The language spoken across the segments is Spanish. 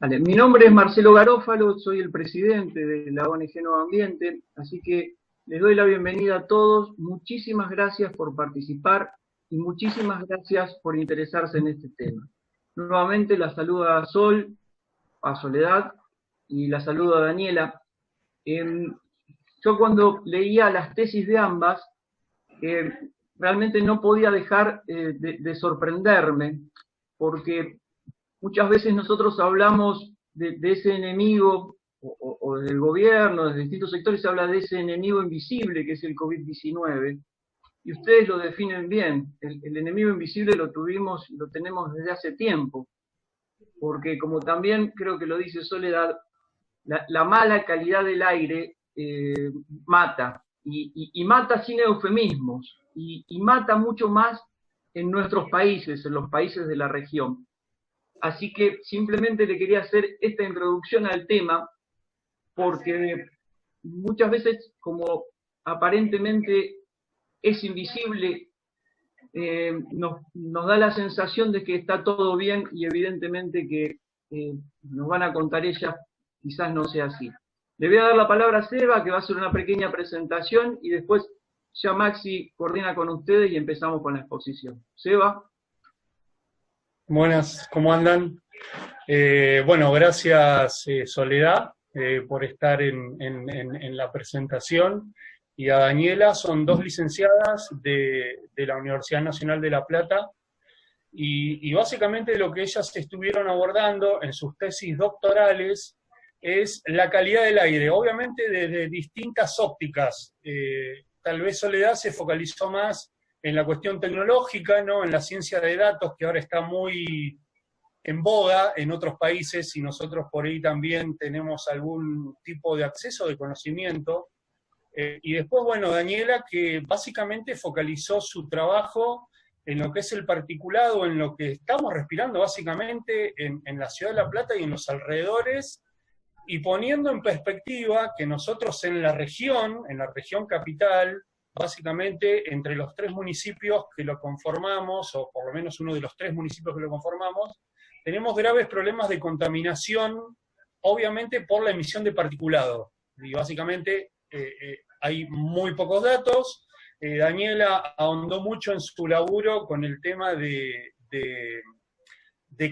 Vale, mi nombre es Marcelo Garófalo, soy el presidente de la ONG Nuevo Ambiente, así que les doy la bienvenida a todos. Muchísimas gracias por participar y muchísimas gracias por interesarse en este tema. Nuevamente la saluda a Sol, a Soledad y la saludo a Daniela. Yo cuando leía las tesis de ambas, realmente no podía dejar de sorprenderme, porque muchas veces nosotros hablamos de ese enemigo, o del gobierno, desde distintos sectores se habla de ese enemigo invisible que es el COVID-19, y ustedes lo definen bien. El enemigo invisible lo tenemos desde hace tiempo, porque como también creo que lo dice Soledad, la mala calidad del aire mata, y mata sin eufemismos, y mata mucho más en nuestros países, en los países de la región. Así que simplemente le quería hacer esta introducción al tema, porque muchas veces, como aparentemente es invisible, nos da la sensación de que está todo bien, y evidentemente que nos van a contar ellas, quizás no sea así. Le voy a dar la palabra a Seba, que va a hacer una pequeña presentación, y después ya Maxi coordina con ustedes y empezamos con la exposición. Seba. Buenas, ¿cómo andan? Bueno, gracias Soledad por estar en la presentación, y a Daniela. Son dos licenciadas de la Universidad Nacional de La Plata, y básicamente lo que ellas estuvieron abordando en sus tesis doctorales es la calidad del aire, obviamente desde distintas ópticas. Tal vez Soledad se focalizó más en la cuestión tecnológica, ¿no? En la ciencia de datos, que ahora está muy en boga en otros países, y nosotros por ahí también tenemos algún tipo de acceso de conocimiento. Y después, bueno, Daniela, que básicamente focalizó su trabajo en lo que es el particulado, en lo que estamos respirando básicamente en la ciudad de La Plata y en los alrededores, y poniendo en perspectiva que nosotros en la región capital, básicamente entre los tres municipios que lo conformamos, o por lo menos uno de los tres municipios que lo conformamos, tenemos graves problemas de contaminación, obviamente por la emisión de particulado. Y básicamente hay muy pocos datos. Daniela ahondó mucho en su laburo con el tema de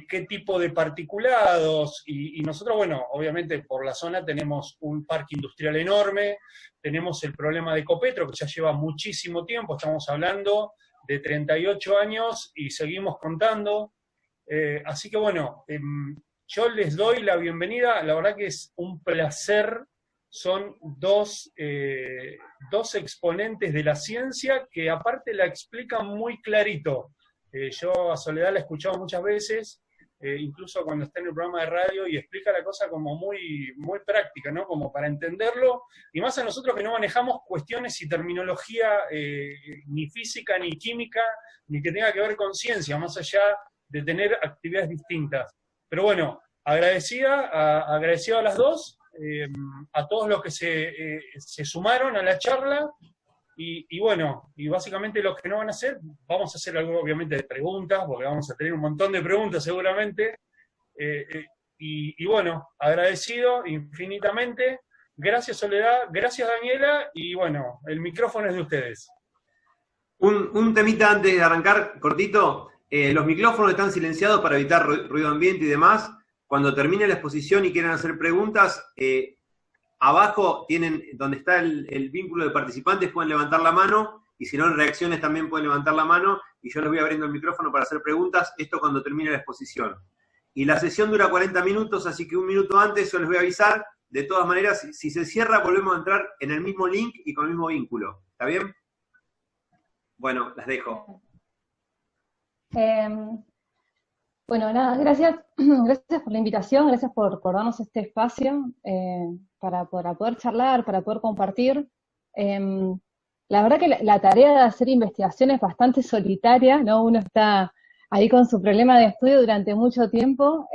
qué tipo de particulados, y nosotros, bueno, obviamente por la zona tenemos un parque industrial enorme, tenemos el problema de Ecopetro, que ya lleva muchísimo tiempo, estamos hablando de 38 años y seguimos contando. Así que bueno, yo les doy la bienvenida, la verdad que es un placer. Son dos exponentes de la ciencia que aparte la explican muy clarito. Yo a Soledad la he escuchado muchas veces, incluso cuando está en el programa de radio, y explica la cosa como muy, muy práctica, ¿no? Como para entenderlo, y más a nosotros que no manejamos cuestiones y terminología ni física, ni química, ni que tenga que ver con ciencia, más allá de tener actividades distintas. Pero bueno, agradecido a las dos, a todos los que se sumaron a la charla. Y bueno, y básicamente los que no van a hacer, vamos a hacer algo obviamente de preguntas, porque vamos a tener un montón de preguntas seguramente. Y bueno, agradecido infinitamente. Gracias Soledad, gracias Daniela, y bueno, el micrófono es de ustedes. Un temita antes de arrancar, cortito. Los micrófonos están silenciados para evitar ruido ambiente y demás. Cuando termine la exposición y quieran hacer preguntas, abajo tienen, donde está el vínculo de participantes, pueden levantar la mano, y si no en reacciones también pueden levantar la mano, y yo les voy abriendo el micrófono para hacer preguntas, esto cuando termine la exposición. Y la sesión dura 40 minutos, así que un minuto antes yo les voy a avisar. De todas maneras, si se cierra, volvemos a entrar en el mismo link y con el mismo vínculo. ¿Está bien? Bueno, las dejo. Bueno, nada, gracias por la invitación, gracias por darnos este espacio para poder charlar, para poder compartir. La verdad que la tarea de hacer investigación es bastante solitaria, ¿no? Uno está ahí con su problema de estudio durante mucho tiempo,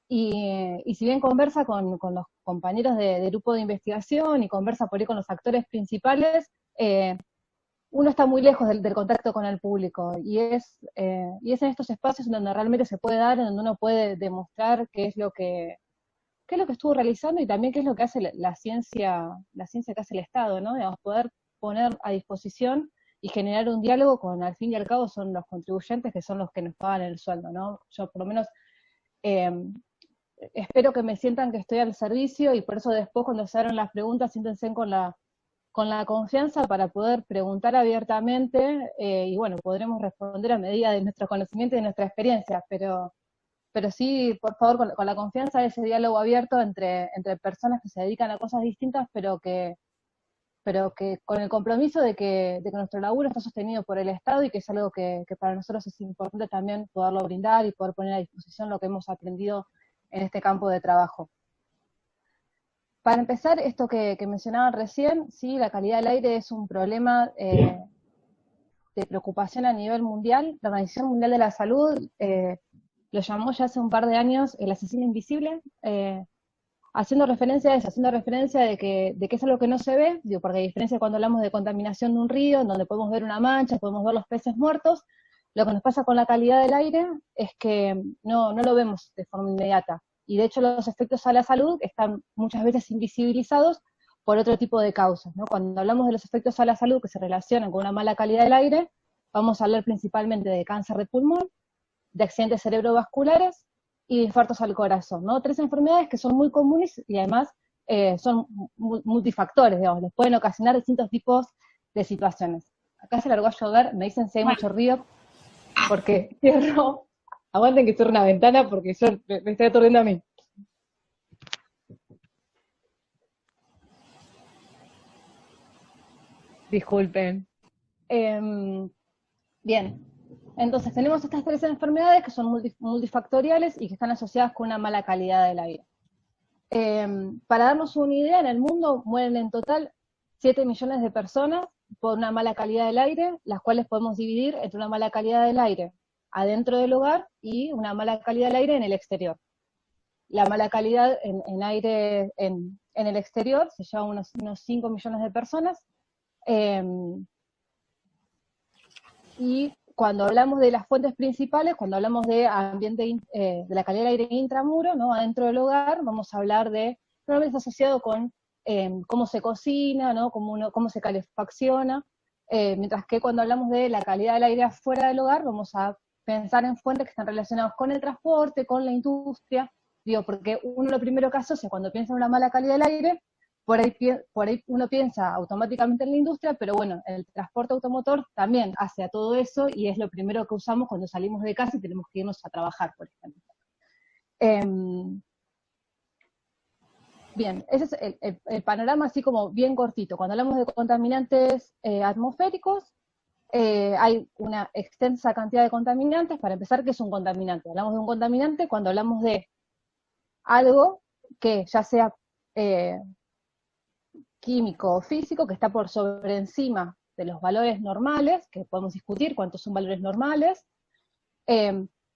y si bien conversa con los compañeros de grupo de investigación y conversa por ahí con los actores principales, uno está muy lejos del contacto con el público, y es en estos espacios donde realmente se puede dar, en donde uno puede demostrar qué es lo que estuvo realizando y también qué es lo que hace la ciencia que hace el Estado, ¿no? Digamos, poder poner a disposición y generar un diálogo con, al fin y al cabo, son los contribuyentes, que son los que nos pagan el sueldo, ¿no? Yo por lo menos espero que me sientan que estoy al servicio, y por eso después cuando se hagan las preguntas, siéntense con la confianza para poder preguntar abiertamente, y bueno, podremos responder a medida de nuestro conocimiento y de nuestra experiencia, pero sí, por favor, con la confianza de ese diálogo abierto entre personas que se dedican a cosas distintas, pero que con el compromiso de que nuestro laburo está sostenido por el Estado, y que es algo que para nosotros es importante también poderlo brindar y poder poner a disposición lo que hemos aprendido en este campo de trabajo. Para empezar, esto que mencionaban recién, sí, la calidad del aire es un problema de preocupación a nivel mundial. La Organización Mundial de la Salud lo llamó ya hace un par de años el asesino invisible, haciendo referencia a eso, haciendo referencia de que es algo que no se ve, digo, porque a diferencia de cuando hablamos de contaminación de un río, en donde podemos ver una mancha, podemos ver los peces muertos, lo que nos pasa con la calidad del aire es que no lo vemos de forma inmediata. Y de hecho los efectos a la salud están muchas veces invisibilizados por otro tipo de causas, ¿no? Cuando hablamos de los efectos a la salud que se relacionan con una mala calidad del aire, vamos a hablar principalmente de cáncer de pulmón, de accidentes cerebrovasculares y de infartos al corazón, ¿no? 3 enfermedades que son muy comunes y además son multifactores, digamos, les pueden ocasionar distintos tipos de situaciones. Acá se largó a llover, me dicen si hay mucho ruido, porque cierro, aguanten que cierro una ventana porque yo me estoy aturdiendo a mí. Disculpen. Bien, entonces tenemos estas 3 enfermedades que son multifactoriales y que están asociadas con una mala calidad del aire. Para darnos una idea, en el mundo mueren en total 7 millones de personas por una mala calidad del aire, las cuales podemos dividir entre una mala calidad del aire adentro del hogar y una mala calidad del aire en el exterior. La mala calidad en aire en el exterior se lleva unos 5 millones de personas, y cuando hablamos de las fuentes principales, cuando hablamos de ambiente, de la calidad del aire intramuro, ¿no? Adentro del hogar, vamos a hablar de, probablemente asociado con cómo se cocina, ¿no? Cómo se calefacciona, mientras que cuando hablamos de la calidad del aire afuera del hogar, vamos a pensar en fuentes que están relacionadas con el transporte, con la industria, digo, porque uno lo primero que asocia cuando piensa en una mala calidad del aire, por ahí uno piensa automáticamente en la industria, pero bueno, el transporte automotor también hace a todo eso, y es lo primero que usamos cuando salimos de casa y tenemos que irnos a trabajar, por ejemplo. Bien, ese es el panorama así como bien cortito. Cuando hablamos de contaminantes atmosféricos, hay una extensa cantidad de contaminantes. Para empezar, ¿qué es un contaminante? Hablamos de un contaminante cuando hablamos de algo que ya sea químico o físico, que está por sobre encima de los valores normales, que podemos discutir cuántos son valores normales,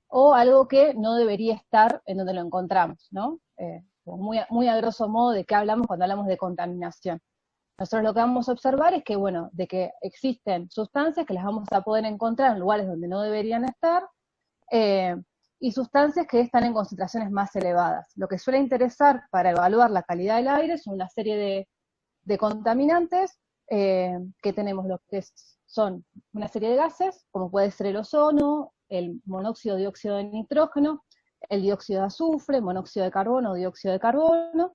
o algo que no debería estar en donde lo encontramos, ¿no? Muy a grosso modo de qué hablamos cuando hablamos de contaminación. Nosotros lo que vamos a observar es que, bueno, de que existen sustancias que las vamos a poder encontrar en lugares donde no deberían estar, y sustancias que están en concentraciones más elevadas. Lo que suele interesar para evaluar la calidad del aire son una serie de contaminantes, que tenemos lo que son una serie de gases, como puede ser el ozono, el monóxido, dióxido de nitrógeno, el dióxido de azufre, monóxido de carbono, dióxido de carbono,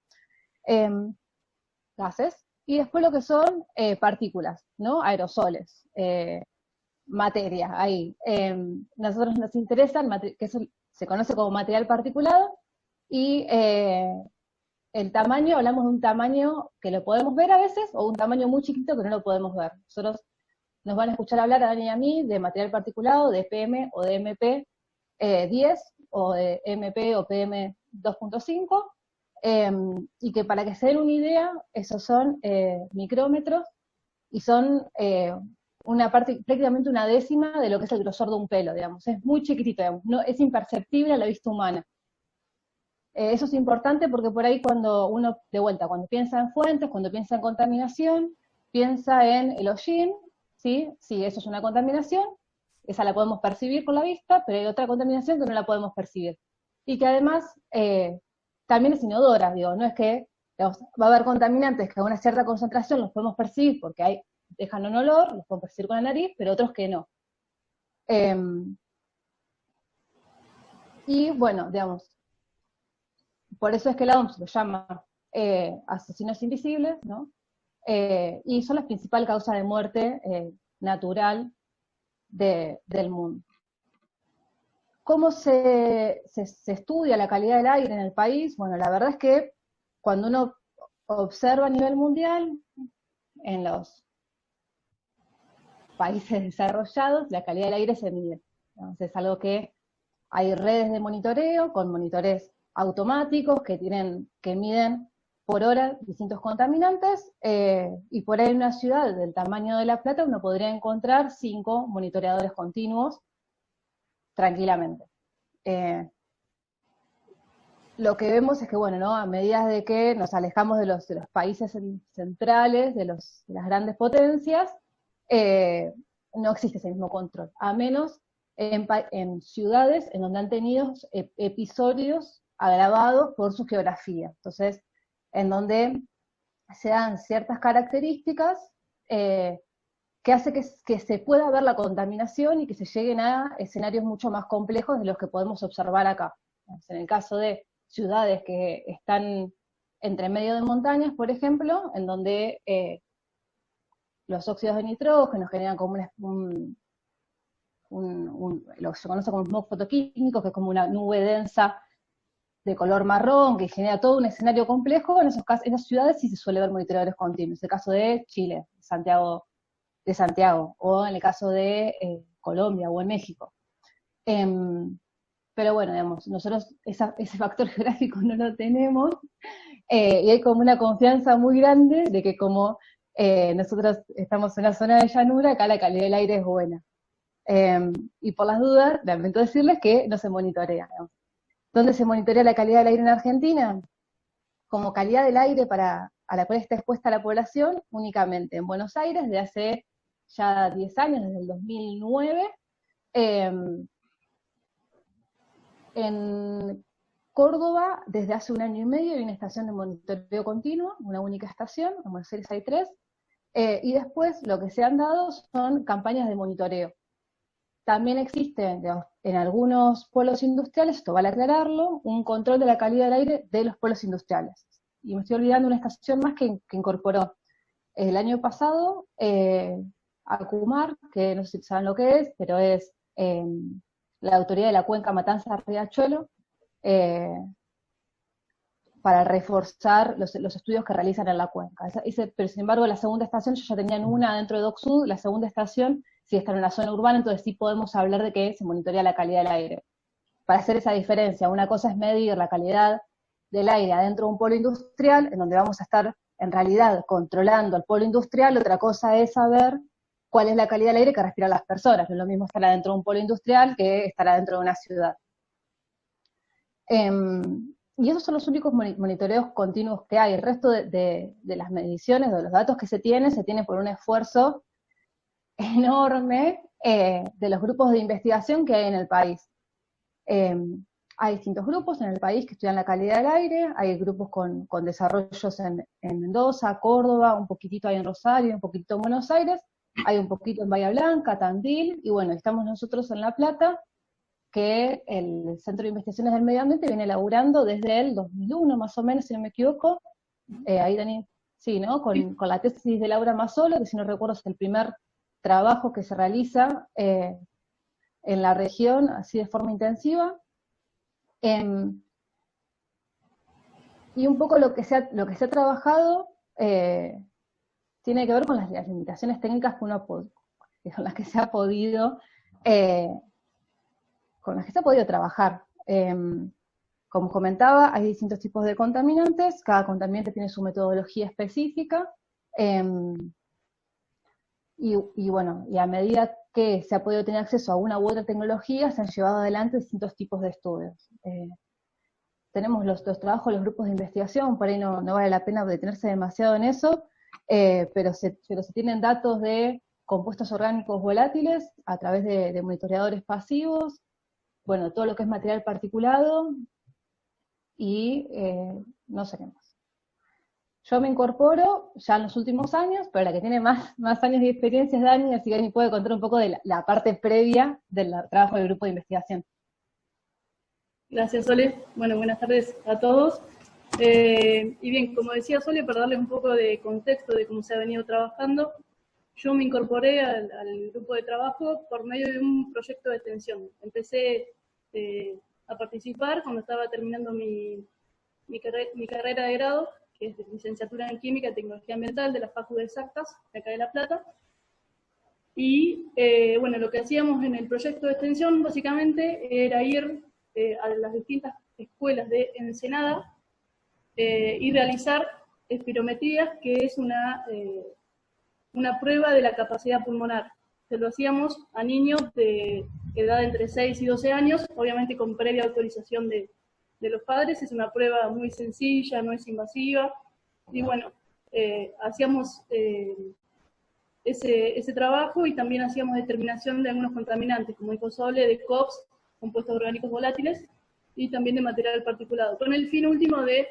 gases, y después lo que son partículas, ¿no? Aerosoles, materia, ahí. Nosotros nos interesa, que eso se conoce como material particulado, y el tamaño, hablamos de un tamaño que lo podemos ver a veces, o un tamaño muy chiquito que no lo podemos ver. Nosotros nos van a escuchar hablar a Dani y a mí de material particulado, de PM o de MP 10, o de MP o PM 2.5, y que para que se den una idea, esos son micrómetros, y son prácticamente una décima de lo que es el grosor de un pelo, digamos. Es muy chiquitito, digamos, no, es imperceptible a la vista humana. Eso es importante porque por ahí cuando uno, de vuelta, cuando piensa en fuentes, cuando piensa en contaminación, piensa en el hollín, ¿sí? Sí, eso es una contaminación, esa la podemos percibir con la vista, pero hay otra contaminación que no la podemos percibir. Y que además también es inodora, digo, no es que digamos, va a haber contaminantes que a una cierta concentración los podemos percibir porque dejan un olor, los podemos percibir con la nariz, pero otros que no. Y bueno, digamos, por eso es que la OMS lo llama asesinos invisibles, ¿no? Y son la principal causa de muerte natural del mundo. ¿Cómo se estudia la calidad del aire en el país? Bueno, la verdad es que cuando uno observa a nivel mundial, en los países desarrollados, la calidad del aire se mide. Entonces es algo que hay redes de monitoreo con monitores automáticos que miden por hora distintos contaminantes, y por ahí en una ciudad del tamaño de La Plata uno podría encontrar 5 monitoreadores continuos tranquilamente. Lo que vemos es que, bueno, ¿no? A medida de que nos alejamos de los países centrales, de las grandes potencias, no existe ese mismo control, a menos en ciudades en donde han tenido episodios agravados por su geografía. Entonces, en donde se dan ciertas características que hace que se pueda ver la contaminación y que se lleguen a escenarios mucho más complejos de los que podemos observar acá. En el caso de ciudades que están entre medio de montañas, por ejemplo, en donde los óxidos de nitrógeno generan como lo que se conoce como smog fotoquímico, que es como una nube densa de color marrón, que genera todo un escenario complejo. En esos casos, en esas ciudades sí se suele ver monitoreadores continuos. En el caso de Chile, de Santiago, o en el caso de Colombia o en México. Pero bueno, digamos, nosotros ese factor geográfico no lo tenemos, y hay como una confianza muy grande de que como nosotros estamos en una zona de llanura, acá la calidad del aire es buena. Y por las dudas, lamento decirles que no se monitorea, ¿no? ¿Dónde se monitorea la calidad del aire en Argentina? Como calidad del aire a la cual está expuesta la población, únicamente en Buenos Aires, desde hace ya 10 años, desde el 2009, en Córdoba, desde hace 1 año y medio, hay una estación de monitoreo continuo, una única estación, en Buenos Aires hay 3, y después lo que se han dado son campañas de monitoreo. También existe, digamos, en algunos polos industriales, esto vale aclararlo, un control de la calidad del aire de los polos industriales. Y me estoy olvidando una estación más que incorporó el año pasado ACUMAR, que no sé si saben lo que es, pero es la autoridad de la cuenca Matanza-Riachuelo, para reforzar los estudios que realizan en la cuenca. Pero sin embargo, la segunda estación, ya tenían una dentro de DocSud, la segunda estación sí está en la zona urbana, entonces sí podemos hablar de que se monitorea la calidad del aire. Para hacer esa diferencia, una cosa es medir la calidad del aire adentro de un polo industrial, en donde vamos a estar en realidad controlando el polo industrial, otra cosa es saber cuál es la calidad del aire que respiran las personas. No es lo mismo estar adentro de un polo industrial que estar adentro de una ciudad. Y esos son los únicos monitoreos continuos que hay. El resto de las mediciones, de los datos que se tiene por un esfuerzo enorme de los grupos de investigación que hay en el país. Hay distintos grupos en el país que estudian la calidad del aire, hay grupos con desarrollos en Mendoza, Córdoba, un poquitito hay en Rosario, un poquitito en Buenos Aires, hay un poquito en Bahía Blanca, Tandil, y bueno, estamos nosotros en La Plata, que el Centro de Investigaciones del Medio Ambiente viene elaborando desde el 2001, más o menos, si no me equivoco, ahí Dani, sí, ¿no? Con la tesis de Laura Mazzolo, que si no recuerdo es el primer trabajo que se realiza en la región, así de forma intensiva. Y un poco lo que se ha trabajado tiene que ver con las limitaciones técnicas que con las que se ha podido trabajar. Como comentaba, hay distintos tipos de contaminantes, cada contaminante tiene su metodología específica, y bueno, y a medida que se ha podido tener acceso a una u otra tecnología, se han llevado adelante distintos tipos de estudios. Tenemos los trabajos, los grupos de investigación, por ahí no vale la pena detenerse demasiado en eso, pero se tienen datos de compuestos orgánicos volátiles a través de monitoreadores pasivos, bueno, todo lo que es material particulado, y no sé qué más. Yo me incorporo ya en los últimos años, pero la que tiene más años de experiencia es Dani, así que Dani puede contar un poco de la parte previa del trabajo del grupo de investigación. Gracias, Sole. Bueno, buenas tardes a todos. Y bien, como decía Sole, para darles un poco de contexto de cómo se ha venido trabajando, yo me incorporé al grupo de trabajo por medio de un proyecto de extensión. Empecé a participar cuando estaba terminando mi carrera de grado, que es de licenciatura en Química y Tecnología Ambiental de la Facu de Exactas, de acá de La Plata. Y bueno, lo que hacíamos en el proyecto de extensión básicamente era ir a las distintas escuelas de Ensenada y realizar espirometrías, que es una prueba de la capacidad pulmonar. Se lo hacíamos a niños de edad entre 6 y 12 años, obviamente con previa autorización de los padres. Es una prueba muy sencilla, no es invasiva, y bueno, hacíamos ese trabajo, y también hacíamos determinación de algunos contaminantes, como dijo Sole, de COPS, compuestos orgánicos volátiles, y también de material particulado, con el fin último de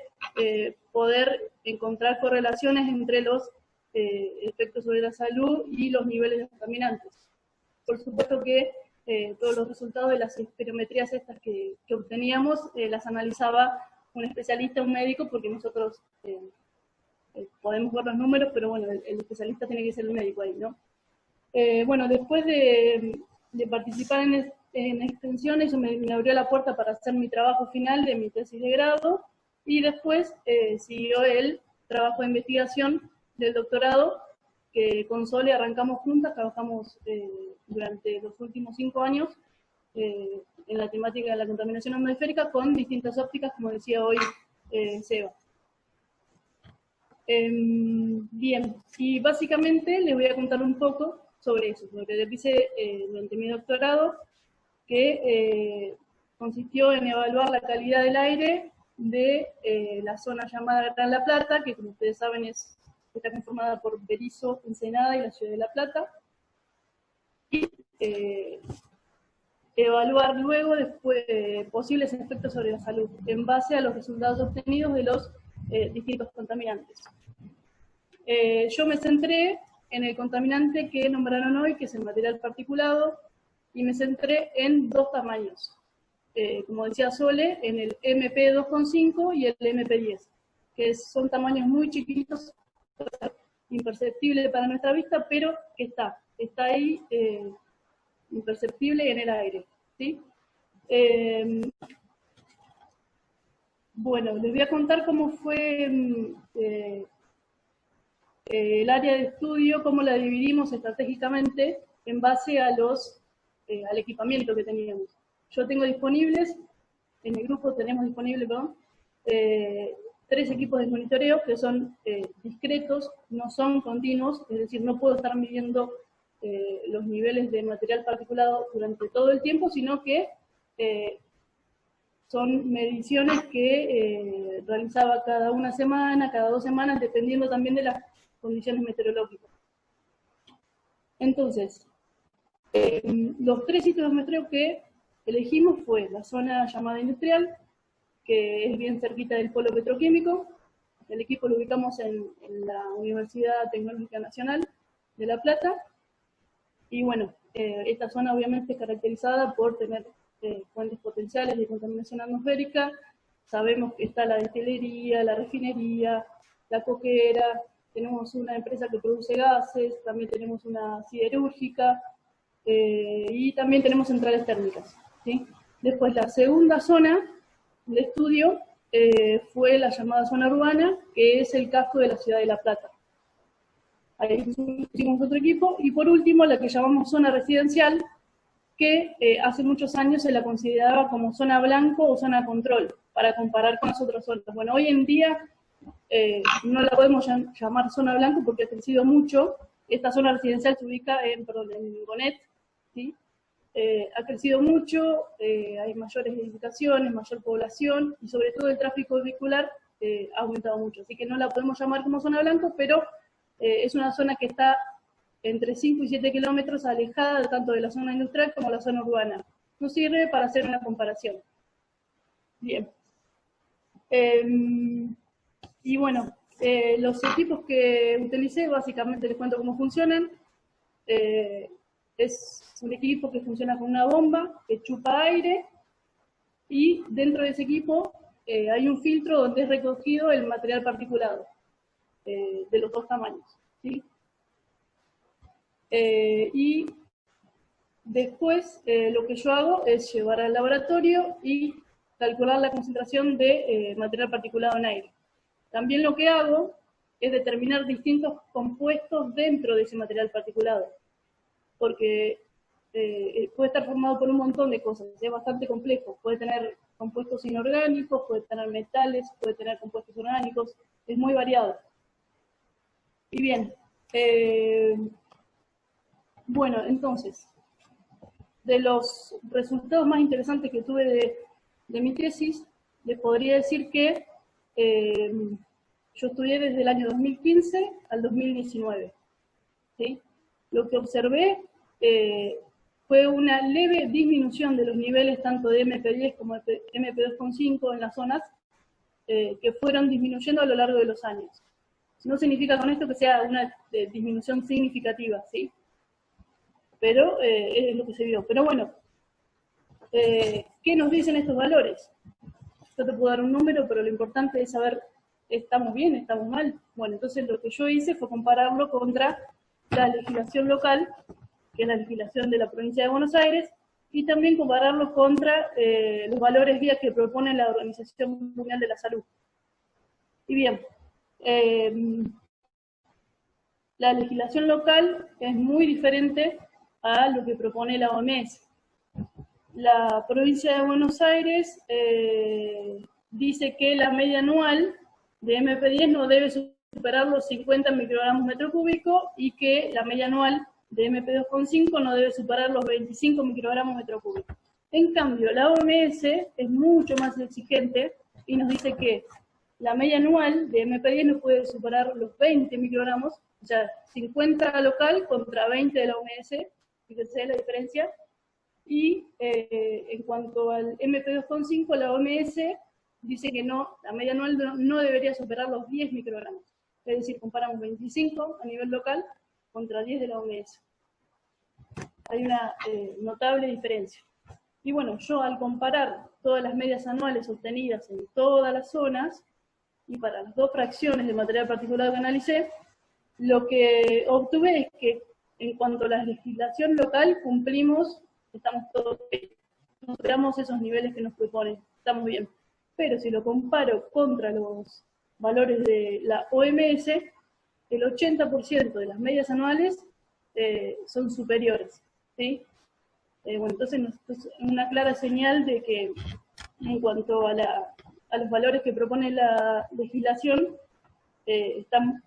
poder encontrar correlaciones entre los efectos sobre la salud y los niveles de contaminantes. Por supuesto que todos los resultados de las espirometrías estas que obteníamos las analizaba un especialista, un médico, porque nosotros podemos ver los números, pero bueno, el especialista tiene que ser el médico ahí, ¿no? Bueno, después de participar en extensión, eso me abrió la puerta para hacer mi trabajo final de mi tesis de grado, y después siguió el trabajo de investigación del doctorado, que con Sole arrancamos juntas, trabajamos durante los últimos 5 años en la temática de la contaminación atmosférica con distintas ópticas, como decía hoy Seba. Bien, y básicamente les voy a contar un poco sobre eso, lo que hice durante mi doctorado, que consistió en evaluar la calidad del aire de la zona llamada Gran La Plata, que como ustedes saben está conformada por Berisso, Ensenada y la ciudad de La Plata, y evaluar luego después posibles efectos sobre la salud, en base a los resultados obtenidos de los distintos contaminantes. Yo me centré en el contaminante que nombraron hoy, que es el material particulado, y me centré en 2 tamaños. Como decía Sole, en el MP2,5 y el MP10, que son tamaños muy chiquitos, imperceptible para nuestra vista, pero que está ahí, imperceptible en el aire, ¿sí? Bueno, les voy a contar cómo fue el área de estudio, cómo la dividimos estratégicamente en base a al equipamiento que teníamos. Yo tengo disponibles, en mi grupo tenemos disponible, 3 equipos de monitoreo que son discretos, no son continuos, es decir, no puedo estar midiendo los niveles de material particulado durante todo el tiempo, sino que son mediciones que realizaba cada 1 semana, cada 2 semanas, dependiendo también de las condiciones meteorológicas. Entonces, los 3 sitios de muestreo que elegimos fue la zona llamada industrial, que es bien cerquita del polo petroquímico. El equipo lo ubicamos en la Universidad Tecnológica Nacional de La Plata. Y bueno, esta zona obviamente es caracterizada por tener fuentes potenciales de contaminación atmosférica. Sabemos que está la destilería, la refinería, la coquera, tenemos una empresa que produce gases, también tenemos una siderúrgica, y también tenemos centrales térmicas, ¿sí? Después la segunda zona de estudio fue la llamada zona urbana, que es el casco de la ciudad de La Plata. Ahí hicimos otro equipo. Y por último, la que llamamos zona residencial, que hace muchos años se la consideraba como zona blanco o zona control, para comparar con las otras zonas. Bueno, hoy en día no la podemos llamar zona blanco porque ha crecido mucho. Esta zona residencial se ubica en Gonet, ¿sí? Ha crecido mucho, hay mayores edificaciones, mayor población, y sobre todo el tráfico vehicular ha aumentado mucho. Así que no la podemos llamar como zona blanco, pero es una zona que está entre 5 y 7 kilómetros alejada tanto de la zona industrial como la zona urbana. Nos sirve para hacer una comparación. Bien. Y bueno, los equipos que utilicé, básicamente les cuento cómo funcionan. Es un equipo que funciona con una bomba que chupa aire, y dentro de ese equipo hay un filtro donde es recogido el material particulado de los dos tamaños, ¿sí? Y después lo que yo hago es llevar al laboratorio y calcular la concentración de material particulado en aire. También lo que hago es determinar distintos compuestos dentro de ese material particulado, porque puede estar formado por un montón de cosas, es bastante complejo, puede tener compuestos inorgánicos, puede tener metales, puede tener compuestos orgánicos, es muy variado. Y bien, bueno, entonces, de los resultados más interesantes que tuve de mi tesis, les podría decir que yo estudié desde el año 2015 al 2019, ¿sí? Lo que observé fue una leve disminución de los niveles tanto de MP10 como de MP2,5 en las zonas, que fueron disminuyendo a lo largo de los años. No significa con esto que sea una disminución significativa, ¿sí? Pero es lo que se vio. Pero bueno, ¿qué nos dicen estos valores? Yo te puedo dar un número, pero lo importante es saber, ¿estamos bien, estamos mal? Bueno, entonces lo que yo hice fue compararlo contra la legislación local, que es la legislación de la provincia de Buenos Aires, y también compararlo contra los valores guía que propone la Organización Mundial de la Salud. Y bien, la legislación local es muy diferente a lo que propone la OMS. La provincia de Buenos Aires dice que la media anual de MP10 no debe superar los 50 microgramos metro cúbico, y que la media anual de MP2,5 no debe superar los 25 microgramos metro cúbico. En cambio, la OMS es mucho más exigente y nos dice que la media anual de MP10 no puede superar los 20 microgramos, o sea, 50 local contra 20 de la OMS, fíjense la diferencia. Y en cuanto al MP2,5, la OMS dice que no, la media anual no debería superar los 10 microgramos. Es decir, comparamos 25 a nivel local contra 10 de la OMS. Hay una notable diferencia. Y bueno, yo al comparar todas las medias anuales obtenidas en todas las zonas, y para las dos fracciones de material particulado que analicé, lo que obtuve es que en cuanto a la legislación local cumplimos, estamos todos bien, no superamos esos niveles que nos proponen, estamos bien. Pero si lo comparo contra los valores de la OMS, el 80% de las medias anuales son superiores, ¿sí? Bueno, entonces es una clara señal de que en cuanto a los valores que propone la legislación, están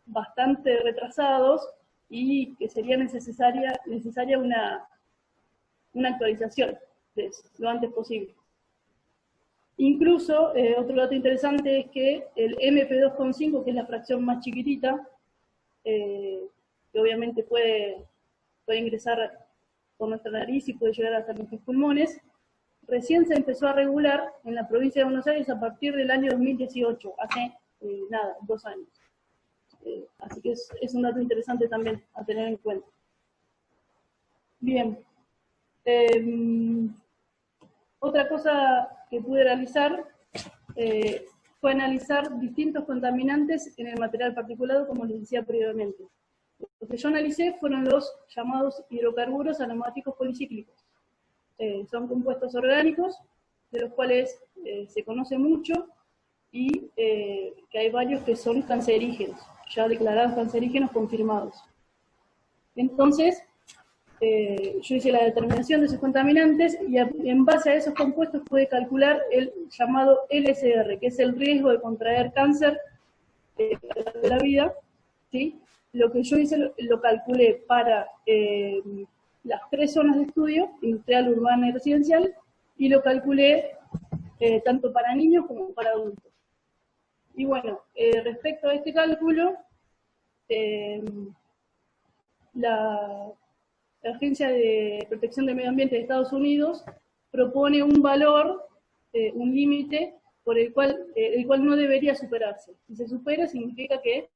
bastante retrasados, y que sería necesaria una actualización lo antes posible. Incluso, otro dato interesante es que el MP2,5, que es la fracción más chiquitita, que obviamente puede ingresar por nuestra nariz y puede llegar hasta nuestros pulmones, recién se empezó a regular en la provincia de Buenos Aires a partir del año 2018, hace 2 años. Así que es un dato interesante también a tener en cuenta. Bien. Otra cosa que pude realizar fue analizar distintos contaminantes en el material particulado, como les decía previamente. Lo que yo analicé fueron los llamados hidrocarburos aromáticos policíclicos. Son compuestos orgánicos, de los cuales se conoce mucho, y que hay varios que son cancerígenos, ya declarados cancerígenos confirmados. Entonces, yo hice la determinación de esos contaminantes, y en base a esos compuestos pude calcular el llamado LSR, que es el riesgo de contraer cáncer de la vida, ¿sí? Lo que yo hice lo calculé para las 3 zonas de estudio, industrial, urbana y residencial, y lo calculé tanto para niños como para adultos. Y bueno, respecto a este cálculo, la Agencia de Protección del Medio Ambiente de Estados Unidos propone un valor, un límite, por el cual no debería superarse. Si se supera, significa que,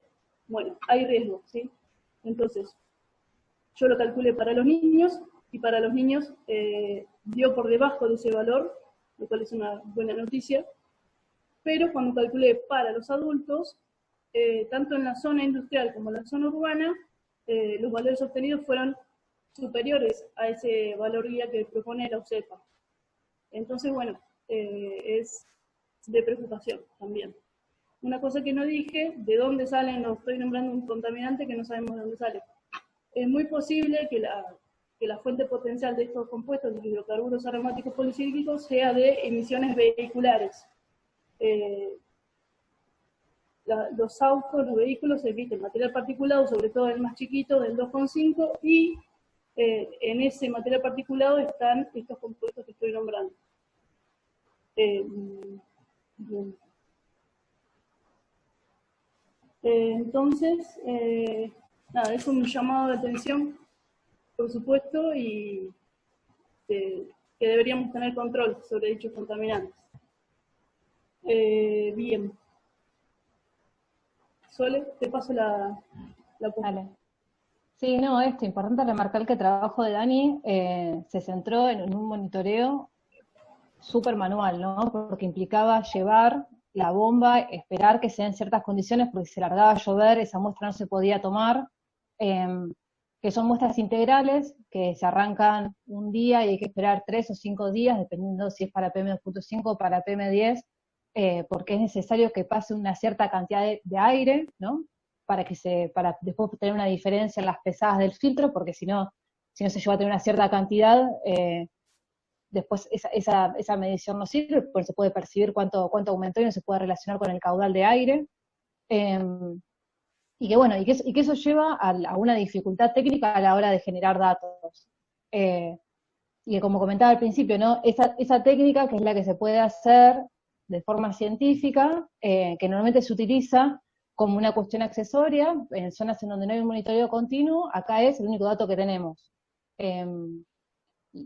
bueno, hay riesgo, ¿sí? Entonces, yo lo calculé para los niños, y para los niños dio por debajo de ese valor, lo cual es una buena noticia, pero cuando calculé para los adultos, tanto en la zona industrial como en la zona urbana, los valores obtenidos fueron superiores a ese valor guía que propone la UCEPA. Entonces, bueno, es de preocupación también. Una cosa que no dije, ¿de dónde salen? No estoy nombrando un contaminante que no sabemos de dónde sale. Es muy posible que la fuente potencial de estos compuestos, los hidrocarburos aromáticos policíclicos, sea de emisiones vehiculares. Los autos, los vehículos emiten material particulado, sobre todo el más chiquito, del 2,5, y en ese material particulado están estos compuestos que estoy nombrando. Bien. Entonces, nada, es un llamado de atención, por supuesto, y que deberíamos tener control sobre dichos contaminantes. Bien. Sole, te paso la Vale. Sí, no, importante remarcar que el trabajo de Dani se centró en un monitoreo súper manual, ¿no? Porque implicaba llevar la bomba, esperar que se den ciertas condiciones, porque si se largaba a llover, esa muestra no se podía tomar, que son muestras integrales, que se arrancan un día y hay que esperar 3 o 5 días, dependiendo si es para PM2.5 o para PM10, porque es necesario que pase una cierta cantidad de aire, ¿no? Para después tener una diferencia en las pesadas del filtro, porque si no se lleva a tener una cierta cantidad, después esa medición no sirve, porque se puede percibir cuánto aumentó y no se puede relacionar con el caudal de aire. Y que eso lleva a una dificultad técnica a la hora de generar datos. Y que, como comentaba al principio, ¿no? Esa técnica, que es la que se puede hacer de forma científica, que normalmente se utiliza como una cuestión accesoria, en zonas en donde no hay un monitoreo continuo, acá es el único dato que tenemos.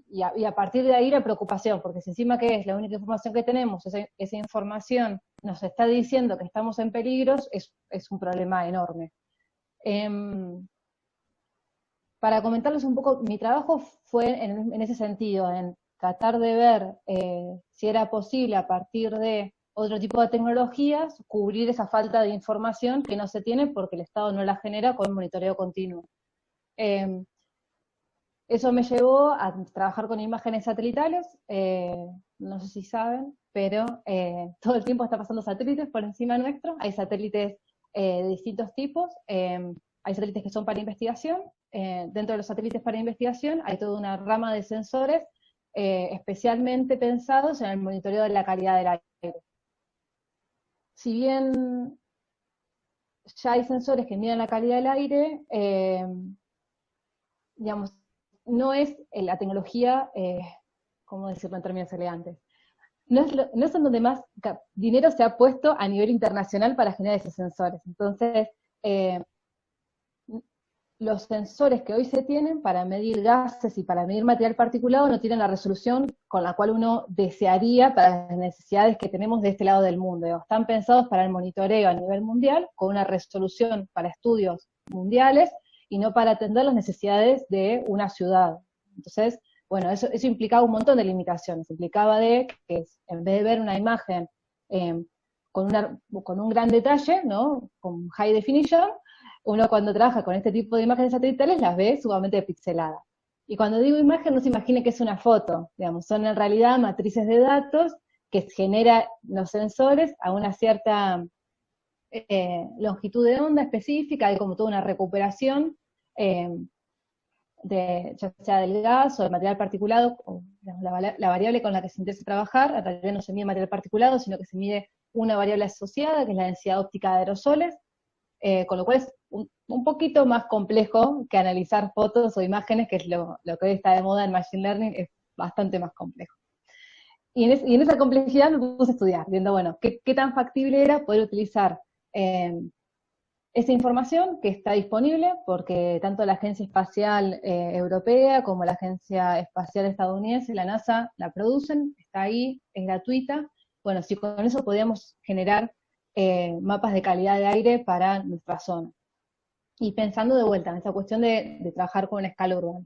Y a partir de ahí la preocupación, porque si encima que es la única información que tenemos, esa información nos está diciendo que estamos en peligros, es un problema enorme. Para comentarles un poco, mi trabajo fue en ese sentido, en tratar de ver si era posible a partir de otro tipo de tecnologías cubrir esa falta de información que no se tiene porque el Estado no la genera con monitoreo continuo. Eso me llevó a trabajar con imágenes satelitales, no sé si saben, pero todo el tiempo está pasando satélites por encima nuestro, hay satélites de distintos tipos, hay satélites que son para investigación, dentro de los satélites para investigación hay toda una rama de sensores especialmente pensados en el monitoreo de la calidad del aire. Si bien ya hay sensores que miden la calidad del aire, digamos, no es la tecnología, ¿cómo decirlo en términos elegantes? No es en donde más dinero se ha puesto a nivel internacional para generar esos sensores. Entonces, los sensores que hoy se tienen para medir gases y para medir material particulado no tienen la resolución con la cual uno desearía para las necesidades que tenemos de este lado del mundo. Están pensados para el monitoreo a nivel mundial, con una resolución para estudios mundiales, y no para atender las necesidades de una ciudad. Entonces, bueno, eso implicaba un montón de limitaciones. Implicaba que en vez de ver una imagen con un gran detalle, ¿no? Con high definition, uno cuando trabaja con este tipo de imágenes satelitales las ve sumamente pixeladas. Y cuando digo imagen, no se imagine que es una foto, digamos, son en realidad matrices de datos que genera los sensores a una cierta longitud de onda específica, hay como toda una recuperación ya sea del gas o del material particulado, o, digamos, la variable con la que se intenta trabajar. En realidad no se mide material particulado, sino que se mide una variable asociada, que es la densidad óptica de aerosoles, con lo cual es un poquito más complejo que analizar fotos o imágenes, que es lo que hoy está de moda en Machine Learning, es bastante más complejo. Y en esa complejidad me puse a estudiar, viendo, bueno, qué tan factible era poder utilizar esa información que está disponible porque tanto la Agencia Espacial Europea como la Agencia Espacial Estadounidense, la NASA, la producen, está ahí, es gratuita. Bueno, si con eso podíamos generar mapas de calidad de aire para nuestra zona. Y pensando de vuelta en esa cuestión de trabajar con una escala urbana.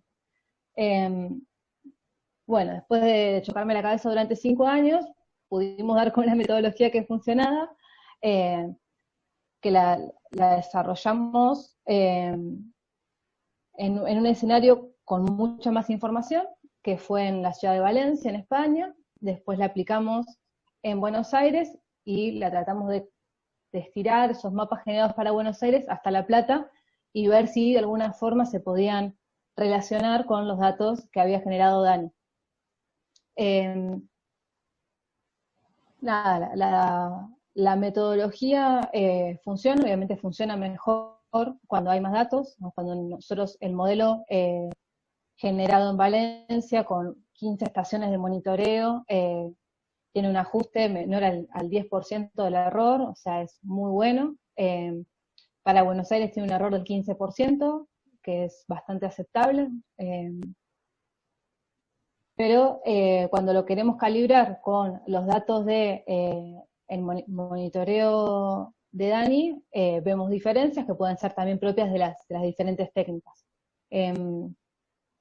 Bueno, después de chocarme la cabeza durante 5 años, pudimos dar con una metodología que funcionaba, que la desarrollamos en un escenario con mucha más información, que fue en la ciudad de Valencia, en España. Después la aplicamos en Buenos Aires y la tratamos de estirar esos mapas generados para Buenos Aires hasta La Plata y ver si de alguna forma se podían relacionar con los datos que había generado Dani. Nada, la metodología funciona, obviamente funciona mejor cuando hay más datos, ¿no? Cuando nosotros el modelo generado en Valencia con 15 estaciones de monitoreo tiene un ajuste menor al 10% del error, o sea, es muy bueno. Para Buenos Aires tiene un error del 15%, que es bastante aceptable. Pero cuando lo queremos calibrar con los datos de el monitoreo de Dani, vemos diferencias que pueden ser también propias de las diferentes técnicas.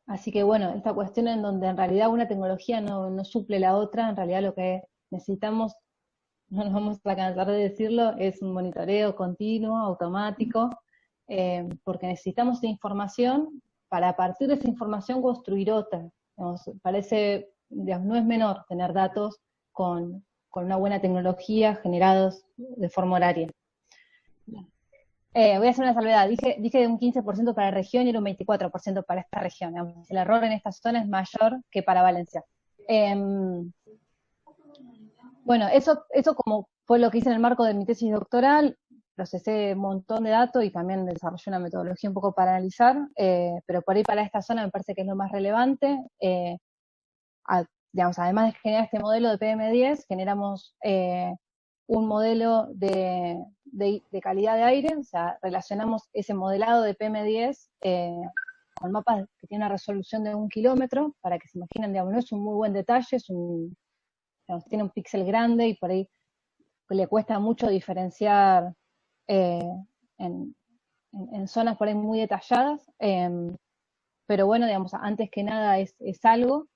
Así que bueno, esta cuestión en donde en realidad una tecnología no suple la otra, en realidad lo que necesitamos, no nos vamos a cansar de decirlo, es un monitoreo continuo, automático, porque necesitamos esa información para a partir de esa información construir otra. Parece, digamos, no es menor tener datos con una buena tecnología generados de forma horaria. Voy a hacer una salvedad, dije un 15% para la región y era un 24% para esta región. Digamos. El error en esta zona es mayor que para Valencia. Bueno, eso como fue lo que hice en el marco de mi tesis doctoral, procesé un montón de datos y también desarrollé una metodología un poco para analizar, pero por ahí para esta zona me parece que es lo más relevante. Digamos, además de generar este modelo de PM10, generamos un modelo de calidad de aire, o sea, relacionamos ese modelado de PM10 con mapas que tienen una resolución de 1 kilómetro, para que se imaginen, digamos, no es un muy buen detalle, digamos, tiene un píxel grande y por ahí le cuesta mucho diferenciar en zonas por ahí muy detalladas, pero bueno, digamos, antes que nada es algo.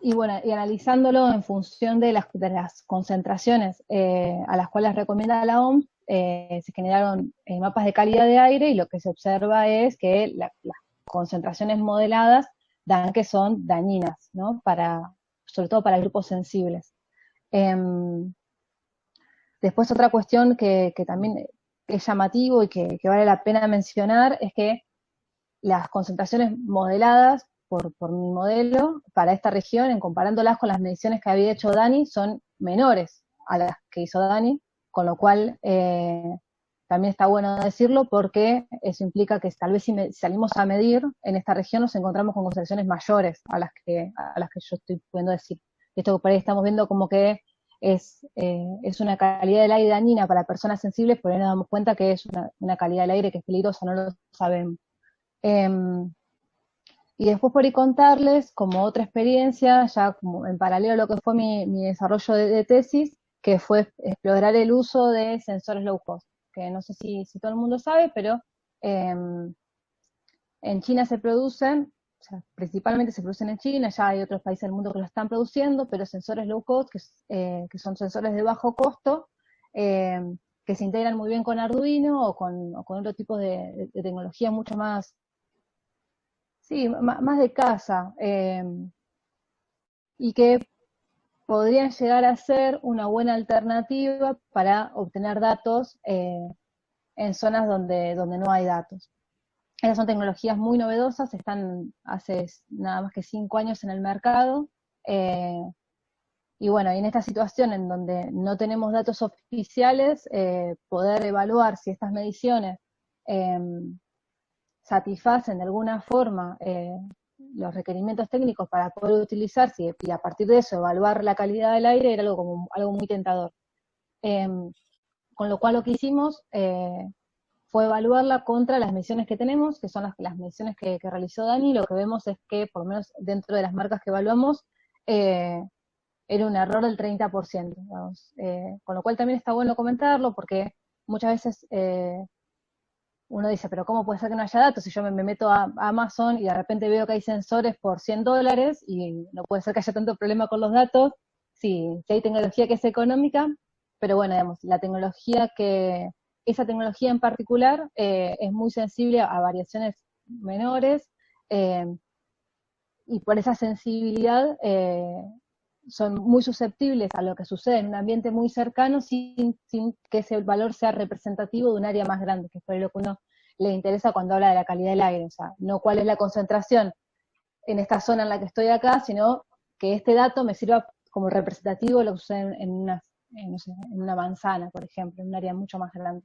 Y bueno, y analizándolo en función de las concentraciones a las cuales recomienda la OMS, se generaron mapas de calidad de aire y lo que se observa es que las concentraciones modeladas dan que son dañinas, ¿no? Sobre todo para grupos sensibles. Después otra cuestión que también es llamativo y que vale la pena mencionar es que las concentraciones modeladas por mi modelo para esta región, en comparándolas con las mediciones que había hecho Dani, son menores a las que hizo Dani, con lo cual también está bueno decirlo porque eso implica que tal vez si salimos a medir en esta región nos encontramos con concentraciones mayores a las que yo estoy pudiendo decir. Esto por ahí estamos viendo como que es una calidad del aire dañina para personas sensibles, pero ahí nos damos cuenta que es una calidad del aire que es peligrosa, no lo sabemos. Y después por ahí contarles como otra experiencia, ya como en paralelo a lo que fue mi desarrollo de tesis, que fue explorar el uso de sensores low cost, que no sé si todo el mundo sabe, pero en China se producen, o sea, principalmente se producen en China, ya hay otros países del mundo que lo están produciendo, pero sensores low cost, que son sensores de bajo costo, que se integran muy bien con Arduino o con otro tipo de tecnología mucho más, sí, más de casa, y que podrían llegar a ser una buena alternativa para obtener datos en zonas donde no hay datos. Esas son tecnologías muy novedosas, están hace nada más que 5 años en el mercado, y bueno, y en esta situación en donde no tenemos datos oficiales, poder evaluar si estas mediciones satisfacen de alguna forma los requerimientos técnicos para poder utilizarse y a partir de eso evaluar la calidad del aire era algo muy tentador. Con con lo cual lo que hicimos fue evaluarla contra las mediciones que tenemos, que son las mediciones que realizó Dani. Lo que vemos es que, por lo menos dentro de las marcas que evaluamos, era un error del 30%, digamos. Con lo cual también está bueno comentarlo, porque muchas veces uno dice, pero ¿cómo puede ser que no haya datos? Si yo me meto a Amazon y de repente veo que hay sensores por $100 y no puede ser que haya tanto problema con los datos, sí hay tecnología que es económica, pero bueno, digamos, esa tecnología en particular es muy sensible a variaciones menores, y por esa sensibilidad son muy susceptibles a lo que sucede en un ambiente muy cercano sin que ese valor sea representativo de un área más grande, que es por lo que uno le interesa cuando habla de la calidad del aire. O sea, no cuál es la concentración en esta zona en la que estoy acá, sino que este dato me sirva como representativo de lo que sucede en una manzana, por ejemplo, en un área mucho más grande.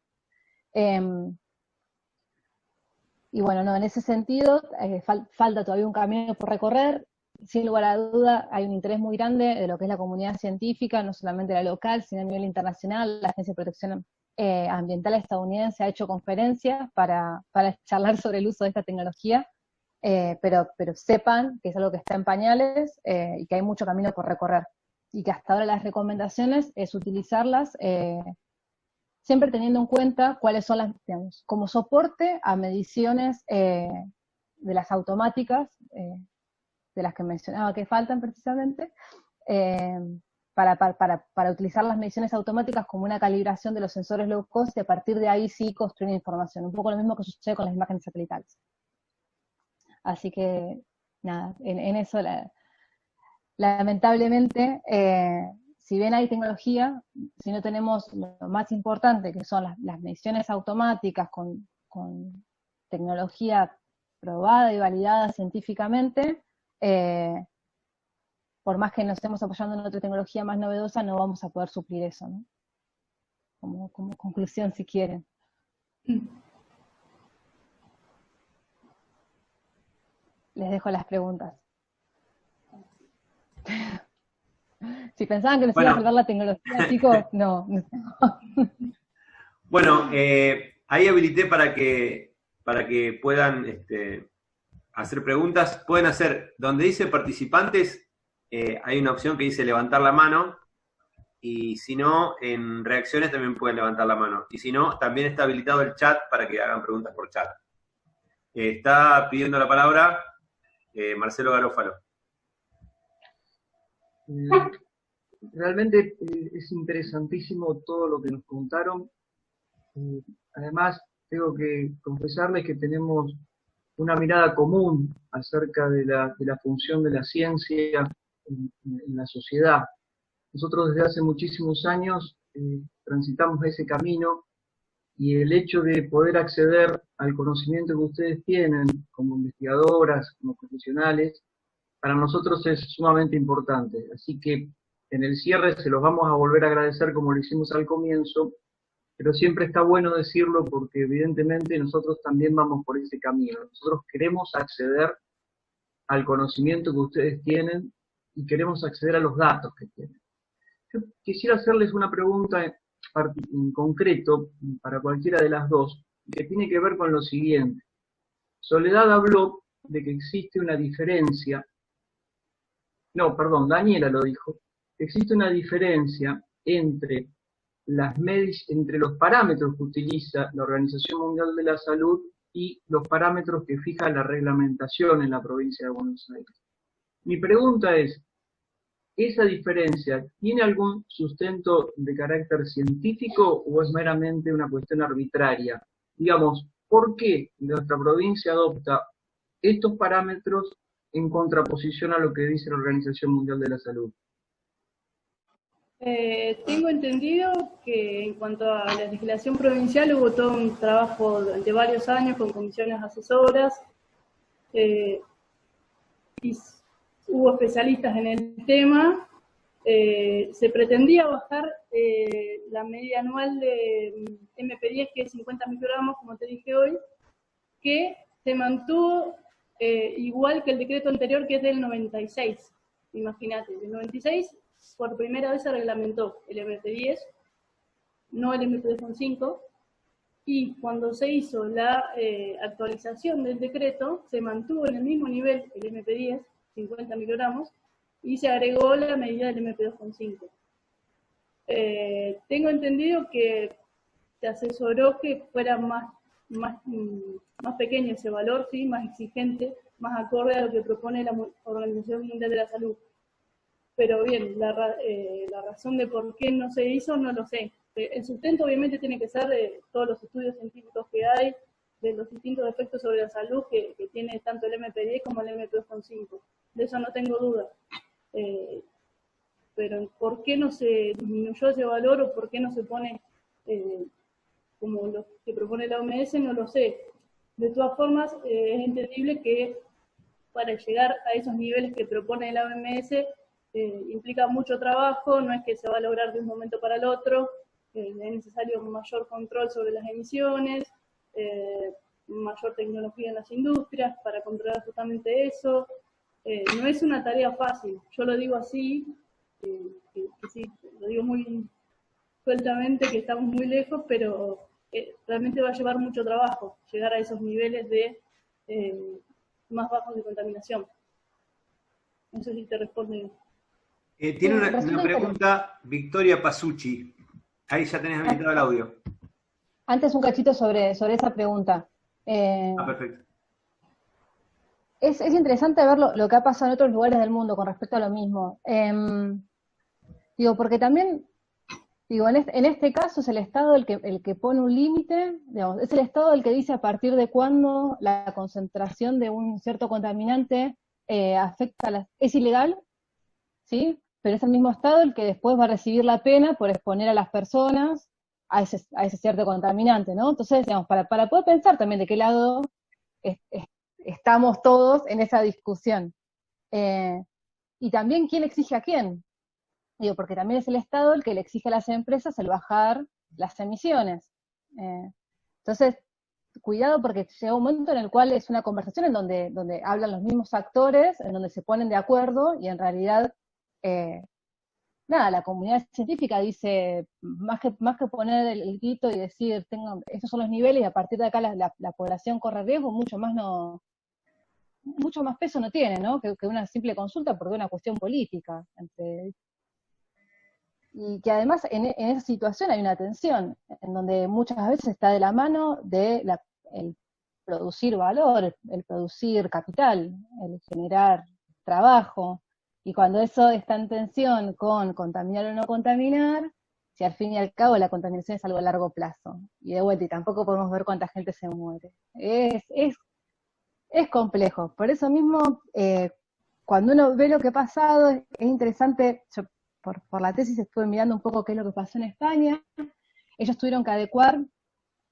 Y bueno, no, en ese sentido, falta todavía un camino por recorrer. Sin lugar a duda, hay un interés muy grande de lo que es la comunidad científica, no solamente la local, sino a nivel internacional. La Agencia de Protección Ambiental estadounidense ha hecho conferencias para charlar sobre el uso de esta tecnología, pero sepan que es algo que está en pañales y que hay mucho camino por recorrer. Y que hasta ahora las recomendaciones es utilizarlas siempre teniendo en cuenta cuáles son las, digamos, como soporte a mediciones de las automáticas, de las que mencionaba que faltan precisamente, para utilizar las mediciones automáticas como una calibración de los sensores low cost y a partir de ahí sí construir información. Un poco lo mismo que sucede con las imágenes satelitales. Así que, nada, en eso lamentablemente, si bien hay tecnología, si no tenemos lo más importante, que son las mediciones automáticas con tecnología probada y validada científicamente, por más que nos estemos apoyando en otra tecnología más novedosa, no vamos a poder suplir eso, ¿no? Como conclusión, si quieren. Les dejo las preguntas. Si pensaban que nos iba a salvar la tecnología, chicos, no. Bueno, ahí habilité para que puedan hacer preguntas. Pueden hacer, donde dice participantes, hay una opción que dice levantar la mano, y si no, en reacciones también pueden levantar la mano. Y si no, también está habilitado el chat para que hagan preguntas por chat. Está pidiendo la palabra Marcelo Garófalo. Realmente es interesantísimo todo lo que nos contaron. Además, tengo que confesarles que tenemos una mirada común acerca de la función de la ciencia en la sociedad. Nosotros desde hace muchísimos años transitamos ese camino, y el hecho de poder acceder al conocimiento que ustedes tienen como investigadoras, como profesionales, para nosotros es sumamente importante. Así que en el cierre se los vamos a volver a agradecer como lo hicimos al comienzo, pero siempre está bueno decirlo porque evidentemente nosotros también vamos por ese camino. Nosotros queremos acceder al conocimiento que ustedes tienen y queremos acceder a los datos que tienen. Yo quisiera hacerles una pregunta en concreto para cualquiera de las dos, que tiene que ver con lo siguiente. Soledad habló de que existe una diferencia, Daniela lo dijo, existe una diferencia entre los parámetros que utiliza la Organización Mundial de la Salud y los parámetros que fija la reglamentación en la provincia de Buenos Aires. Mi pregunta es, ¿esa diferencia tiene algún sustento de carácter científico o es meramente una cuestión arbitraria? Digamos, ¿por qué nuestra provincia adopta estos parámetros en contraposición a lo que dice la Organización Mundial de la Salud? Tengo entendido que en cuanto a la legislación provincial hubo todo un trabajo durante varios años con comisiones asesoras, y hubo especialistas en el tema. Se pretendía bajar la media anual de MP10, que es 50 microgramos, como te dije hoy, que se mantuvo igual que el decreto anterior, que es del 96. Imagínate, del 96 por primera vez se reglamentó el MP10, no el MPD-5, y cuando se hizo la actualización del decreto, se mantuvo en el mismo nivel el MP10, 50 microgramos, y se agregó la medida del MP2,5. Tengo entendido que se asesoró que fuera más pequeño ese valor, ¿sí? Más exigente, más acorde a lo que propone la Organización Mundial de la Salud. Pero bien, la razón de por qué no se hizo no lo sé. El sustento obviamente tiene que ser de todos los estudios científicos que hay, de los distintos efectos sobre la salud que tiene tanto el MP10 como el MP2,5. De eso no tengo duda. Pero ¿por qué no se disminuyó ese valor o por qué no se pone como lo que propone la OMS? No lo sé. De todas formas, es entendible que para llegar a esos niveles que propone la OMS implica mucho trabajo, no es que se va a lograr de un momento para el otro, es necesario mayor control sobre las emisiones, mayor tecnología en las industrias para controlar justamente eso. No es una tarea fácil, yo lo digo así, que sí, lo digo muy sueltamente, que estamos muy lejos, pero realmente va a llevar mucho trabajo llegar a esos niveles de más bajos de contaminación. No sé si te responde. Tiene una pregunta Victoria Pasucci. Ahí ya tenés habilitado el audio. Antes un cachito sobre esa pregunta. Perfecto. Es interesante ver lo que ha pasado en otros lugares del mundo con respecto a lo mismo. Porque también, en este caso es el Estado el que pone un límite, es el Estado el que dice a partir de cuándo la concentración de un cierto contaminante afecta es ilegal, ¿sí? Pero es el mismo Estado el que después va a recibir la pena por exponer a las personas a ese cierto contaminante, ¿no? Entonces, para poder pensar también de qué lado estamos todos en esa discusión. Y también quién exige a quién. Porque también es el Estado el que le exige a las empresas el bajar las emisiones. Entonces, cuidado porque llega un momento en el cual es una conversación en donde hablan los mismos actores, en donde se ponen de acuerdo, y en realidad, la comunidad científica dice, más que poner el grito y decir, estos son los niveles y a partir de acá la población corre riesgo, mucho más peso no tiene, ¿no? Que una simple consulta, porque es una cuestión política. Y que además en esa situación hay una tensión, en donde muchas veces está de la mano de el producir valor, el producir capital, el generar trabajo, y cuando eso está en tensión con contaminar o no contaminar, si al fin y al cabo la contaminación es algo a largo plazo, y de vuelta, y tampoco podemos ver cuánta gente se muere. Es complejo, por eso mismo, cuando uno ve lo que ha pasado, es interesante. Yo por la tesis estuve mirando un poco qué es lo que pasó en España. Ellos tuvieron que adecuar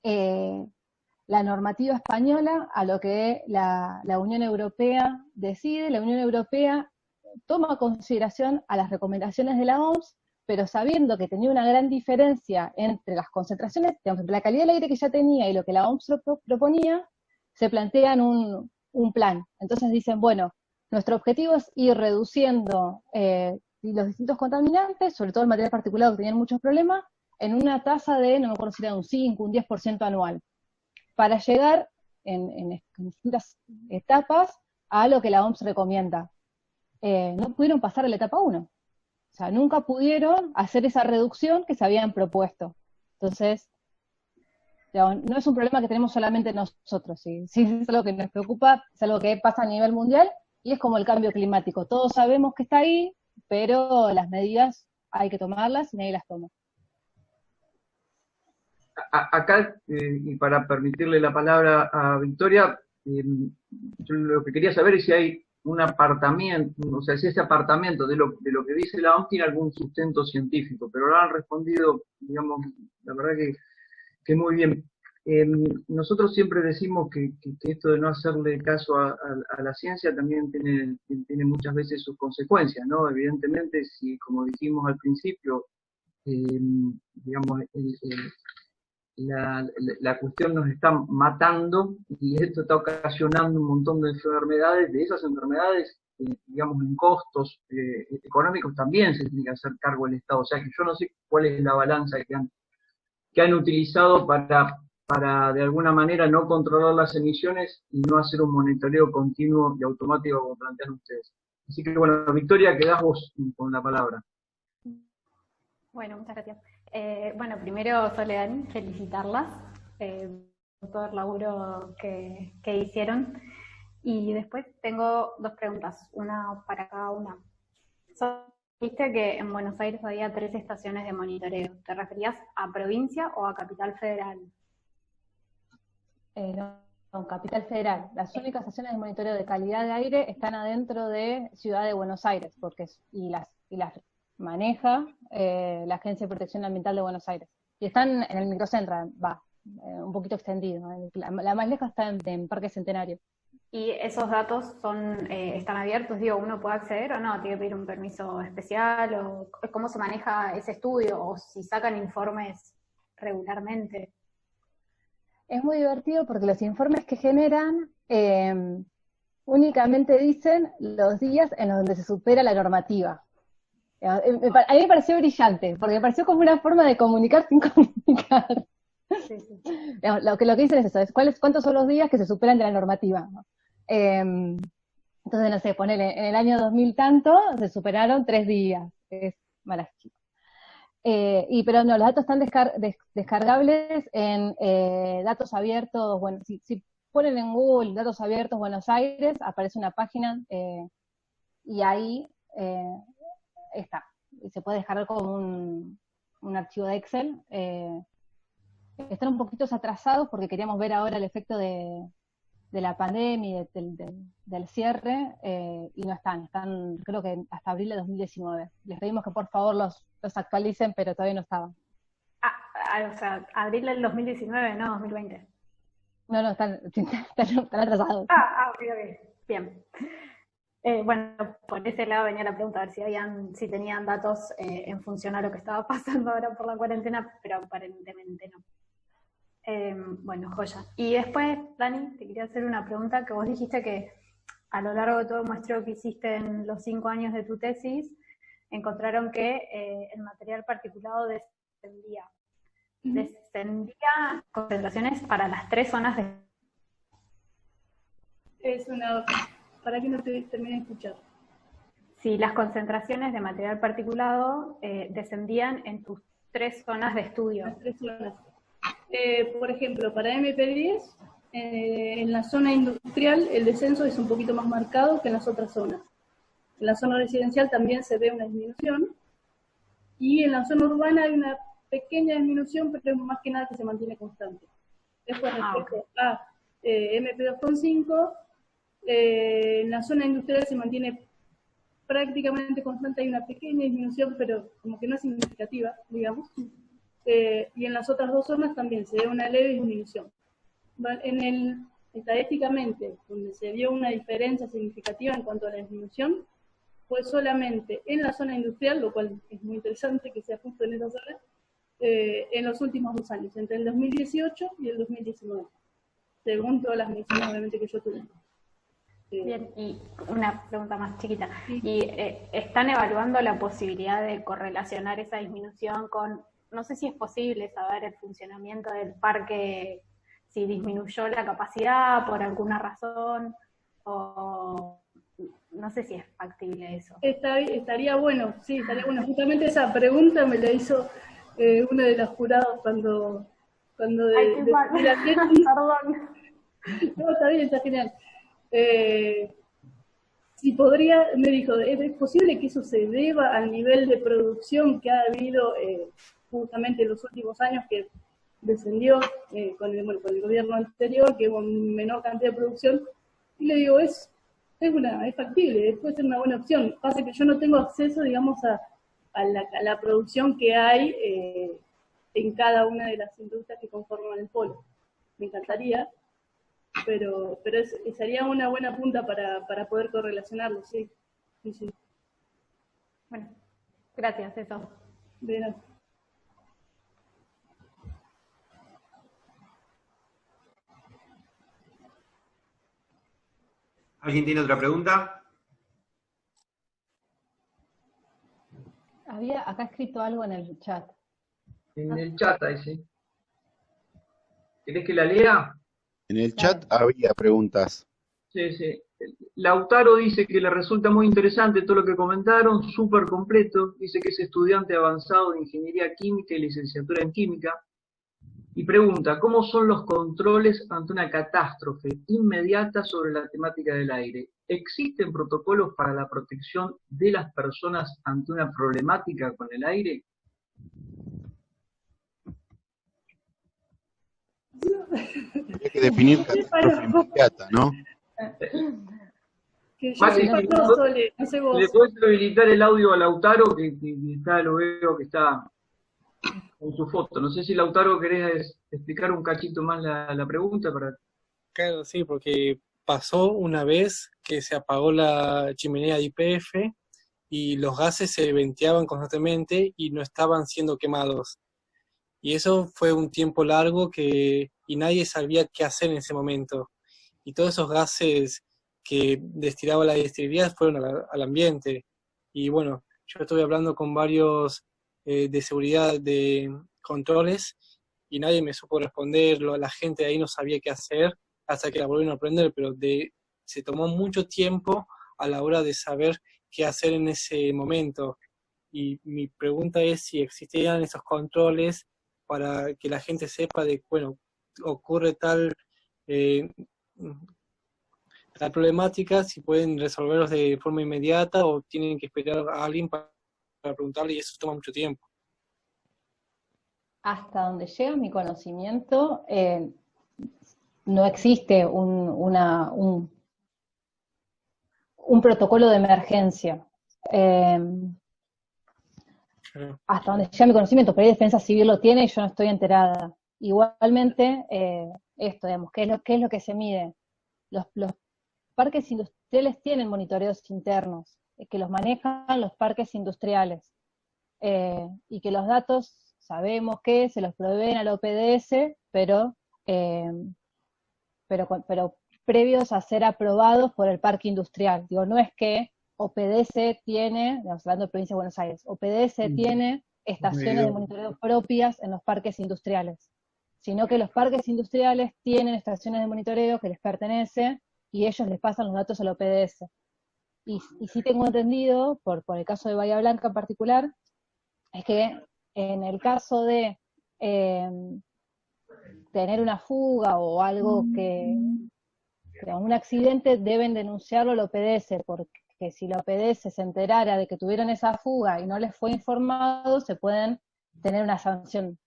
la normativa española a lo que la Unión Europea decide. La Unión Europea toma consideración a las recomendaciones de la OMS, pero sabiendo que tenía una gran diferencia entre las concentraciones, entre la calidad del aire que ya tenía y lo que la OMS proponía, se plantean un plan. Entonces dicen, bueno, nuestro objetivo es ir reduciendo los distintos contaminantes, sobre todo el material particulado que tenían muchos problemas, en una tasa de, no me acuerdo si era un 5, un 10% anual, para llegar en distintas etapas a lo que la OMS recomienda. No pudieron pasar a la etapa 1. O sea, nunca pudieron hacer esa reducción que se habían propuesto. Entonces, no es un problema que tenemos solamente nosotros, ¿sí? Sí, es algo que nos preocupa, es algo que pasa a nivel mundial, y es como el cambio climático. Todos sabemos que está ahí, pero las medidas hay que tomarlas y nadie las toma. Acá, y para permitirle la palabra a Victoria, yo lo que quería saber es si hay un apartamiento, o sea, si ese apartamiento de lo que dice la OMS tiene algún sustento científico, pero lo han respondido, digamos, la verdad que muy bien. Nosotros siempre decimos que esto de no hacerle caso a la ciencia también tiene muchas veces sus consecuencias, ¿no? Evidentemente, si, como dijimos al principio, digamos, la cuestión nos está matando y esto está ocasionando un montón de enfermedades. De esas enfermedades, digamos, en costos económicos también se tiene que hacer cargo el Estado. O sea que yo no sé cuál es la balanza que han que han utilizado para de alguna manera no controlar las emisiones y no hacer un monitoreo continuo y automático como plantean ustedes. Así que bueno, Victoria, quedás vos con la palabra. Bueno, muchas gracias. Bueno, primero, Soledad, felicitarlas por todo el laburo que hicieron. Y después tengo dos preguntas, una para cada una. Viste que en Buenos Aires había 3 estaciones de monitoreo. ¿Te referías a provincia o a Capital Federal? No, Capital Federal. Las únicas estaciones de monitoreo de calidad de aire están adentro de Ciudad de Buenos Aires, y las maneja la Agencia de Protección Ambiental de Buenos Aires. Y están en el microcentro, un poquito extendido. La más lejos está en Parque Centenario. ¿Y esos datos están abiertos? Digo, ¿uno puede acceder o no? ¿Tiene que pedir un permiso especial? ¿O cómo se maneja ese estudio? ¿O si sacan informes regularmente? Es muy divertido porque los informes que generan únicamente dicen los días en donde se supera la normativa. A mí me pareció brillante, porque me pareció como una forma de comunicar sin comunicar. Sí, sí. Lo que dicen es eso, cuántos son los días que se superan de la normativa, ¿no? Entonces, no sé, ponele, en el año 2000 tanto, se superaron 3 días, es maravilloso. Pero no, los datos están descargables en datos abiertos, bueno, si ponen en Google datos abiertos Buenos Aires, aparece una página, y ahí está, y se puede descargar como un archivo de Excel. Están un poquito atrasados porque queríamos ver ahora el efecto de la pandemia y del cierre, y no están creo que hasta abril de 2019. Les pedimos que por favor los actualicen, pero todavía no estaban. O sea, abril del 2019, no 2020. No, están atrasados. Ok, bien. Bueno, por ese lado venía la pregunta, a ver si tenían datos en función a lo que estaba pasando ahora por la cuarentena, pero aparentemente no. Bueno, joya. Y después, Dani, te quería hacer una pregunta, que vos dijiste que a lo largo de todo el muestreo que hiciste en los 5 años de tu tesis, encontraron que el material particulado descendía. Descendía concentraciones para las 3 zonas de... Para que no te termine de escuchar. Sí, las concentraciones de material particulado descendían en tus 3 zonas de estudio. Las 3 zonas. Por ejemplo, para MP10, en la zona industrial el descenso es un poquito más marcado que en las otras zonas. En la zona residencial también se ve una disminución, y en la zona urbana hay una pequeña disminución, pero es más que nada que se mantiene constante. Después, respecto a MP2.5, en la zona industrial se mantiene prácticamente constante, hay una pequeña disminución, pero como que no es significativa, digamos. Y en las otras 2 zonas también se ve una leve disminución. Estadísticamente, donde se vio una diferencia significativa en cuanto a la disminución, fue solamente en la zona industrial, lo cual es muy interesante que sea justo en esa zona, en los últimos 2 años, entre el 2018 y el 2019, según todas las mediciones obviamente que yo tuve. Bien, y una pregunta más chiquita. Sí. ¿Y están evaluando la posibilidad de correlacionar esa disminución con, no sé si es posible saber el funcionamiento del parque, si disminuyó la capacidad por alguna razón, o no sé si es factible eso? Estaría bueno, sí, estaría bueno. Justamente esa pregunta me la hizo uno de los jurados cuando Ay, qué mal. Perdón. No, está bien, está genial. Si podría, me dijo, ¿es posible que eso se deba al nivel de producción que ha habido justamente en los últimos años, que descendió con el gobierno anterior, que hubo una menor cantidad de producción? Y le digo, es factible, puede ser una buena opción. Pasa que yo no tengo acceso, digamos, a la producción que hay en cada una de las industrias que conforman el polo. Me encantaría, pero sería una buena punta para poder correlacionarlo, sí. Sí. Bueno, gracias, eso. De nada. ¿Alguien tiene otra pregunta? Había acá escrito algo en el chat. En el chat ahí sí. ¿Querés que la lea? En el chat había preguntas. Sí, sí. Lautaro dice que le resulta muy interesante todo lo que comentaron, súper completo. Dice que es estudiante avanzado de Ingeniería Química y licenciatura en Química. Y pregunta, ¿cómo son los controles ante una catástrofe inmediata sobre la temática del aire? ¿Existen protocolos para la protección de las personas ante una problemática con el aire? Habría que definir catástrofe inmediata, ¿no? Que yo Mati, sepa, no, Sole, no sé vos. ¿le podés habilitar el audio a Lautaro? Que está, lo veo que está con su foto. No sé si Lautaro querés explicar un cachito más la pregunta para... Claro, sí, porque pasó una vez que se apagó la chimenea de YPF y los gases se venteaban constantemente y no estaban siendo quemados. Y eso fue un tiempo largo y nadie sabía qué hacer en ese momento. Y todos esos gases que destilaba la destilería fueron al ambiente. Y bueno, yo estuve hablando con varios de seguridad de controles y nadie me supo responder, la gente de ahí no sabía qué hacer hasta que la volvieron a aprender, pero se tomó mucho tiempo a la hora de saber qué hacer en ese momento. Y mi pregunta es si existían esos controles para que la gente sepa de, bueno, ocurre tal problemática, si pueden resolverlos de forma inmediata o tienen que esperar a alguien para preguntarle y eso toma mucho tiempo. Hasta donde llega mi conocimiento, no existe un protocolo de emergencia. Hasta donde llega mi conocimiento, pero ahí Defensa Civil lo tiene y yo no estoy enterada. Igualmente, esto, digamos, ¿qué es lo que se mide? Los parques industriales tienen monitoreos internos, que los manejan los parques industriales, y que los datos sabemos que se los proveen al OPDS, pero previos a ser aprobados por el parque industrial. Digo, no es que OPDS tiene, hablando de Provincia de Buenos Aires, OPDS tiene estaciones de monitoreo propias en los parques industriales, sino que los parques industriales tienen estaciones de monitoreo que les pertenece y ellos les pasan los datos al OPDS. Y sí tengo entendido, por el caso de Bahía Blanca en particular, es que en el caso de tener una fuga o algo un accidente, deben denunciarlo al OPDS, porque si la OPDS se enterara de que tuvieron esa fuga y no les fue informado, se pueden tener una sanción.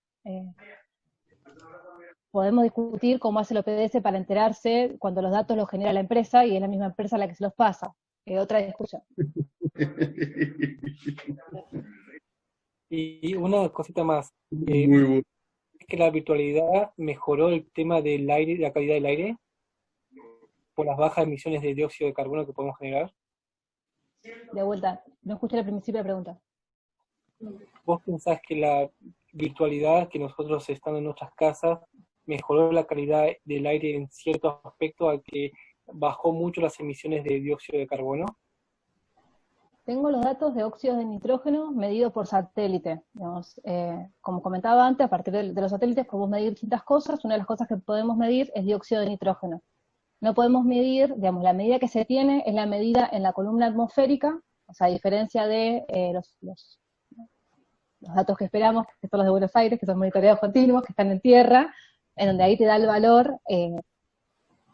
Podemos discutir cómo hace el OPDS para enterarse cuando los datos los genera la empresa y es la misma empresa la que se los pasa. Otra discusión. Y una cosita más. ¿Es que la virtualidad mejoró el tema del aire, la calidad del aire, por las bajas emisiones de dióxido de carbono que podemos generar? De vuelta, no escuché el principio de la pregunta. ¿Vos pensás que la virtualidad, que nosotros estando en nuestras casas, mejoró la calidad del aire en ciertos aspectos al que bajó mucho las emisiones de dióxido de carbono? Tengo los datos de óxidos de nitrógeno medidos por satélite. Digamos, como comentaba antes, a partir de los satélites podemos medir distintas cosas. Una de las cosas que podemos medir es dióxido de nitrógeno. No podemos medir, digamos, la medida que se tiene es la medida en la columna atmosférica, o sea, a diferencia de los datos que esperamos, que son los de Buenos Aires, que son monitoreados continuos, que están en tierra, en donde ahí te da el valor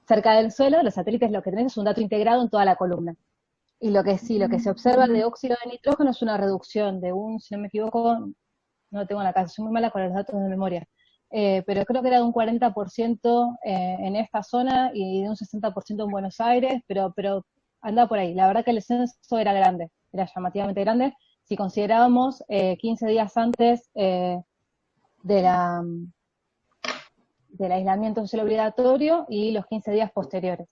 cerca del suelo. Los satélites lo que tenés es un dato integrado en toda la columna. Y lo que se observa de óxido de nitrógeno es una reducción de si no me equivoco, no lo tengo en la casa, soy muy mala con los datos de memoria, pero creo que era de un 40% en esta zona y de un 60% en Buenos Aires, pero anda por ahí. La verdad que el censo era grande, era llamativamente grande, si considerábamos 15 días antes del aislamiento social obligatorio y los 15 días posteriores.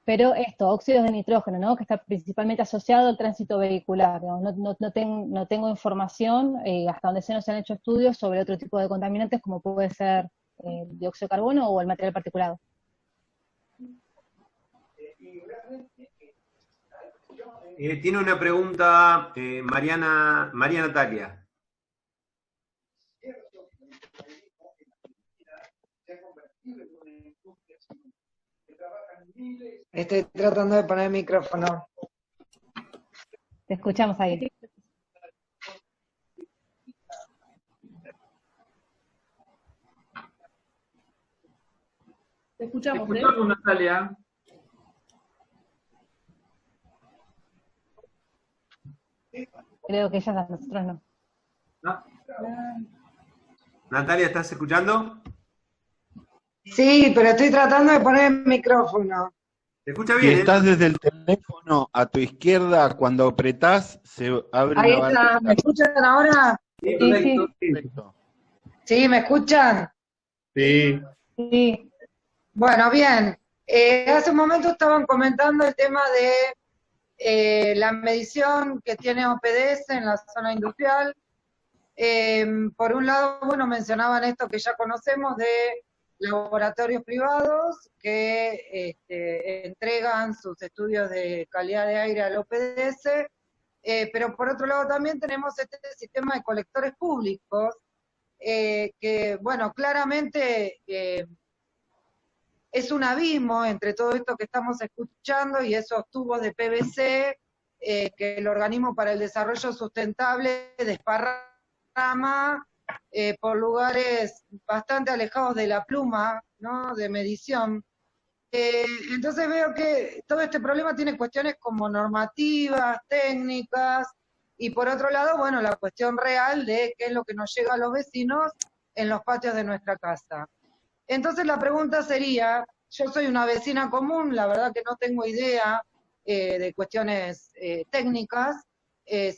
Pero óxidos de nitrógeno, ¿no? Que está principalmente asociado al tránsito vehicular. No tengo información, hasta donde no se han hecho estudios sobre otro tipo de contaminantes, como puede ser el dióxido de carbono o el material particulado. Tiene una pregunta María Natalia. Estoy tratando de poner el micrófono. Te escuchamos ahí. Te escuchamos, Te escuchamos, Natalia. Creo que ella a nosotros no. Natalia, ¿estás escuchando? Sí, pero estoy tratando de poner el micrófono. ¿Te escucha Si bien? estás desde el teléfono a tu izquierda, cuando apretás, se abre Ahí una está, ¿me barrita. escuchan ahora? Sí, Sí, Perfecto. ¿Sí, me escuchan? Sí. sí. Bueno, bien. Hace un momento estaban comentando el tema de la medición que tiene OPDS en la zona industrial. Por un lado, bueno, mencionaban esto que ya conocemos de laboratorios privados que entregan sus estudios de calidad de aire al OPDS, pero por otro lado también tenemos este sistema de colectores públicos, que, bueno, claramente es un abismo entre todo esto que estamos escuchando y esos tubos de PVC que el Organismo para el Desarrollo Sustentable desparrama por lugares bastante alejados de la pluma, ¿no?, de medición. Entonces veo que todo este problema tiene cuestiones como normativas, técnicas, y por otro lado, bueno, la cuestión real de qué es lo que nos llega a los vecinos en los patios de nuestra casa. Entonces la pregunta sería, yo soy una vecina común, la verdad que no tengo idea de cuestiones técnicas,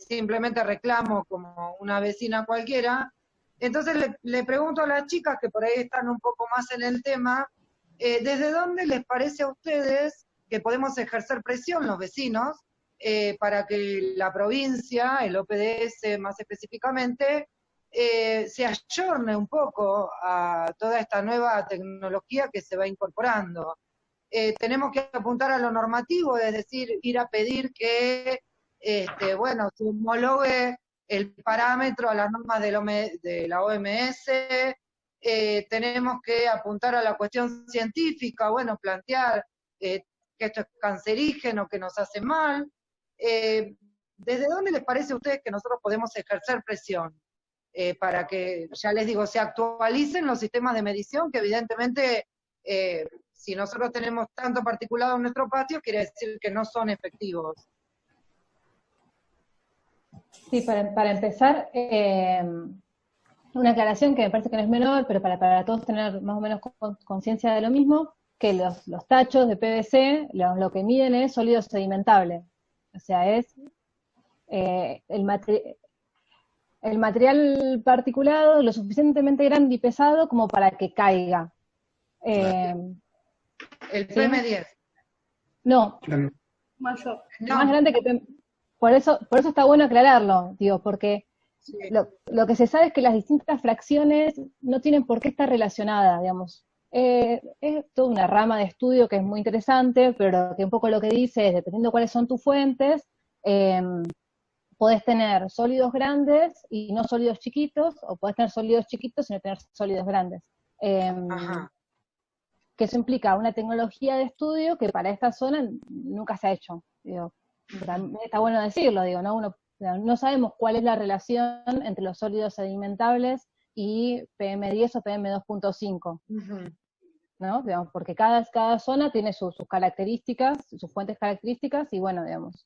simplemente reclamo como una vecina cualquiera. Entonces le pregunto a las chicas que por ahí están un poco más en el tema, ¿desde dónde les parece a ustedes que podemos ejercer presión los vecinos para que la provincia, el OPDS más específicamente, se ayorne un poco a toda esta nueva tecnología que se va incorporando? Tenemos que apuntar a lo normativo, es decir, ir a pedir que, bueno, se homologue el parámetro a las normas de la OMS, tenemos que apuntar a la cuestión científica, bueno, plantear que esto es cancerígeno, que nos hace mal. ¿Desde dónde les parece a ustedes que nosotros podemos ejercer presión para que, ya les digo, se actualicen los sistemas de medición, que evidentemente si nosotros tenemos tanto particulado en nuestro patio, quiere decir que no son efectivos? Sí, para empezar, una aclaración que me parece que no es menor, pero para todos tener más o menos conciencia de lo mismo, que los tachos de PVC lo que miden es sólido sedimentable. O sea, es el material particulado lo suficientemente grande y pesado como para que caiga. El PM10. No. Mayor. Más grande que por eso está bueno aclararlo, digo, porque sí, lo que se sabe es que las distintas fracciones no tienen por qué estar relacionadas, digamos. Es toda una rama de estudio que es muy interesante, pero que un poco lo que dice es, dependiendo cuáles son tus fuentes, podés tener sólidos grandes y no sólidos chiquitos, o podés tener sólidos chiquitos y no tener sólidos grandes. Que eso implica una tecnología de estudio que para esta zona nunca se ha hecho. Digo, está bueno decirlo, digo, ¿no? No sabemos cuál es la relación entre los sólidos sedimentables y PM10 o PM2.5, ¿no? Digamos, porque cada zona tiene sus características, sus fuentes características, y bueno, digamos,